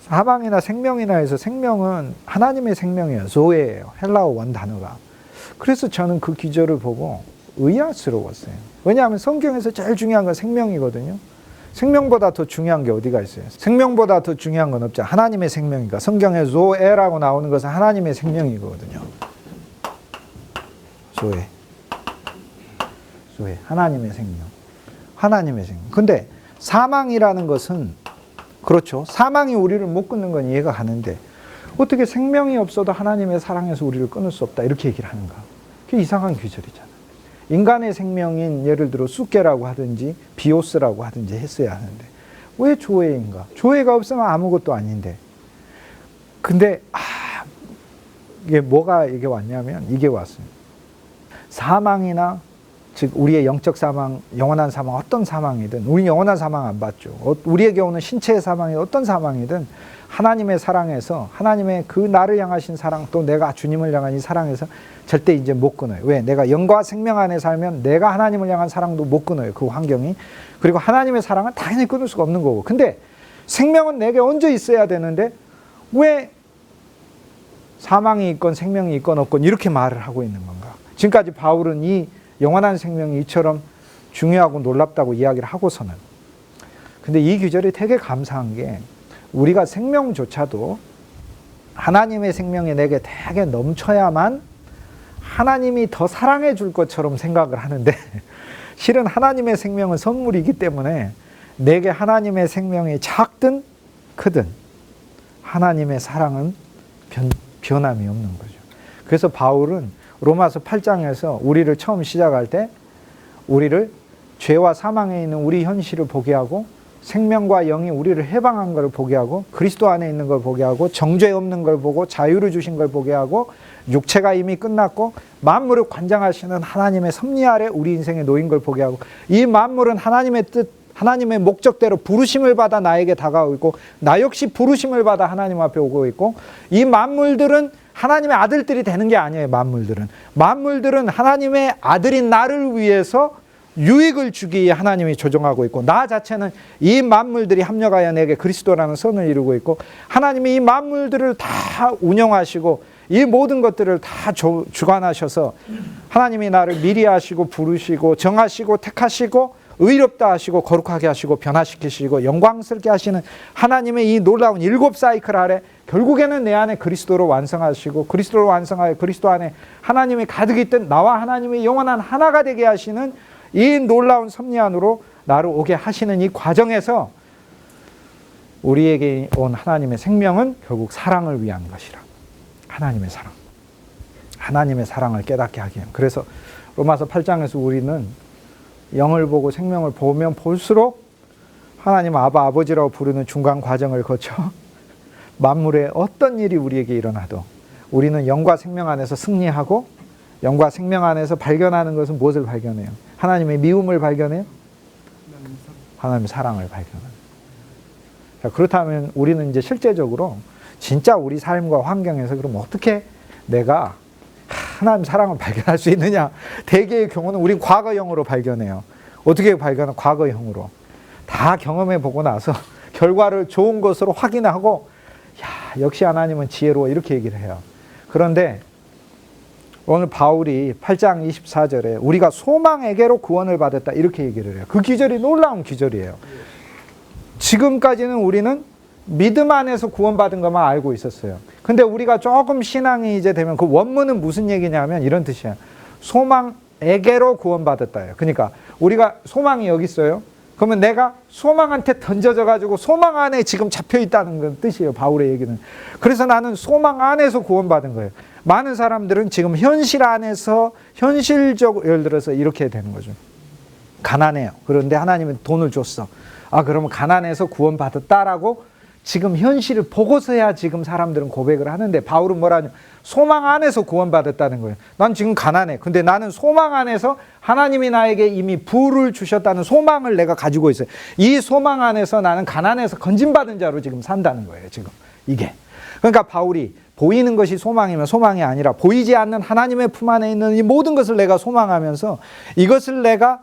사망이나 생명이나 해서, 생명은 하나님의 생명이에요. 조에예요. 헬라어 원 단어가. 그래서 저는 그 기절을 보고 의아스러웠어요. 왜냐하면 성경에서 제일 중요한 건 생명이거든요. 생명보다 더 중요한 게 어디가 있어요? 생명보다 더 중요한 건 없죠. 하나님의 생명이니까. 성경에 조에라고 나오는 것은 하나님의 생명이거든요. 조에. 하나님의 생명. 하나님의 생명. 근데 사망이라는 것은, 그렇죠, 사망이 우리를 못 끊는 건 이해가 가는데 어떻게 생명이 없어도 하나님의 사랑에서 우리를 끊을 수 없다, 이렇게 얘기를 하는가? 그게 이상한 규절이잖아요. 인간의 생명인, 예를 들어 숫개라고 하든지 비오스라고 하든지 했어야 하는데 왜 조회인가? 조회가 없으면 아무것도 아닌데. 근데 이게 뭐가 이게 왔냐면, 이게 왔어요. 사망이나 즉 우리의 영적 사망, 영원한 사망, 어떤 사망이든 우리 영원한 사망 안 받죠. 우리에게 오는 신체의 사망이 어떤 사망이든 하나님의 사랑에서 하나님의 그 나를 향하신 사랑 또 내가 주님을 향한 이 사랑에서 절대 이제 못 끊어요. 왜? 내가 영과 생명 안에 살면 내가 하나님을 향한 사랑도 못 끊어요. 그 환경이. 그리고 하나님의 사랑은 당연히 끊을 수가 없는 거고. 근데 생명은 내게 얹어 있어야 되는데 왜 사망이 있건 생명이 있건 없건 이렇게 말을 하고 있는 건가? 지금까지 바울은 이 영원한 생명이 이처럼 중요하고 놀랍다고 이야기를 하고서는 근데 이 규절이 되게 감사한 게 우리가 생명조차도 하나님의 생명이 내게 되게 넘쳐야만 하나님이 더 사랑해 줄 것처럼 생각을 하는데 실은 하나님의 생명은 선물이기 때문에 내게 하나님의 생명이 작든 크든 하나님의 사랑은 변함이 없는 거죠. 그래서 바울은 로마서 8장에서 우리를 처음 시작할 때 우리를 죄와 사망에 있는 우리 현실을 보게 하고 생명과 영이 우리를 해방한 걸 보게 하고 그리스도 안에 있는 걸 보게 하고 정죄 없는 걸 보고 자유를 주신 걸 보게 하고 육체가 이미 끝났고 만물을 관장하시는 하나님의 섭리 아래 우리 인생에 놓인 걸 보게 하고 이 만물은 하나님의 뜻, 하나님의 목적대로 부르심을 받아 나에게 다가오고 있고 나 역시 부르심을 받아 하나님 앞에 오고 있고 이 만물들은 하나님의 아들들이 되는 게 아니에요. 만물들은 하나님의 아들인 나를 위해서 유익을 주기 위해 하나님이 조정하고 있고 나 자체는 이 만물들이 합력하여 내게 그리스도라는 선을 이루고 있고 하나님이 이 만물들을 다 운영하시고 이 모든 것들을 다 주관하셔서 하나님이 나를 미리 하시고 부르시고 정하시고 택하시고 의롭다 하시고 거룩하게 하시고 변화시키시고 영광스럽게 하시는 하나님의 이 놀라운 7 사이클 아래 결국에는 내 안에 그리스도로 완성하시고 그리스도로 완성하여 그리스도 안에 하나님이 가득 있던 나와 하나님의 영원한 하나가 되게 하시는 이 놀라운 섭리 안으로 나를 오게 하시는 이 과정에서 우리에게 온 하나님의 생명은 결국 사랑을 위한 것이라. 하나님의 사랑. 하나님의 사랑을 깨닫게 하기 위한. 그래서 로마서 8장에서 우리는 영을 보고 생명을 보면 볼수록 하나님 아버지라고 부르는 중간 과정을 거쳐 만물에 어떤 일이 우리에게 일어나도 우리는 영과 생명 안에서 승리하고 영과 생명 안에서 발견하는 것은 무엇을 발견해요? 하나님의 미움을 발견해요? 하나님의 사랑을 발견해요. 자, 그렇다면 우리는 이제 실제적으로 진짜 우리 삶과 환경에서 그럼 어떻게 내가 하나님 사랑을 발견할 수 있느냐? 대개의 경우는 우린 과거형으로 발견해요. 어떻게 발견해? 과거형으로. 다 경험해 보고 나서 결과를 좋은 것으로 확인하고 야, 역시 하나님은 지혜로워 이렇게 얘기를 해요. 그런데 오늘 바울이 8장 24절에 우리가 소망에게로 구원을 받았다 이렇게 얘기를 해요. 그 기절이 놀라운 기절이에요. 지금까지는 우리는 믿음 안에서 구원받은 것만 알고 있었어요. 근데 우리가 조금 신앙이 이제 되면 그 원문은 무슨 얘기냐면 이런 뜻이에요. 소망에게로 구원받았다예요. 그러니까 우리가 소망이 여기 있어요. 그러면 내가 소망한테 던져져 가지고 소망 안에 지금 잡혀 있다는 건 뜻이에요. 바울의 얘기는. 그래서 나는 소망 안에서 구원받은 거예요. 많은 사람들은 지금 현실 안에서 현실적으로 예를 들어서 이렇게 되는 거죠. 가난해요. 그런데 하나님은 돈을 줬어. 아, 그러면 가난해서 구원받았다라고 지금 현실을 보고서야 지금 사람들은 고백을 하는데 바울은 뭐라냐? 소망 안에서 구원받았다는 거예요. 난 지금 가난해. 근데 나는 소망 안에서 하나님이 나에게 이미 부를 주셨다는 소망을 내가 가지고 있어요. 이 소망 안에서 나는 가난해서 건진받은 자로 지금 산다는 거예요. 지금 이게. 그러니까 바울이 보이는 것이 소망이면 소망이 아니라 보이지 않는 하나님의 품 안에 있는 이 모든 것을 내가 소망하면서 이것을 내가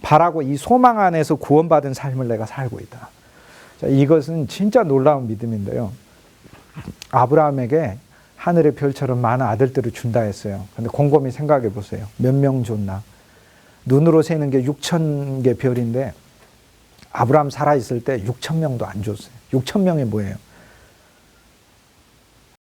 바라고 이 소망 안에서 구원받은 삶을 내가 살고 있다. 자, 이것은 진짜 놀라운 믿음인데요. 아브라함에게 하늘의 별처럼 많은 아들들을 준다 했어요. 근데 곰곰이 생각해 보세요. 몇 명 줬나? 눈으로 세는 게 6,000개 별인데 아브라함 살아있을 때 6,000명도 안 줬어요. 6,000명이 뭐예요?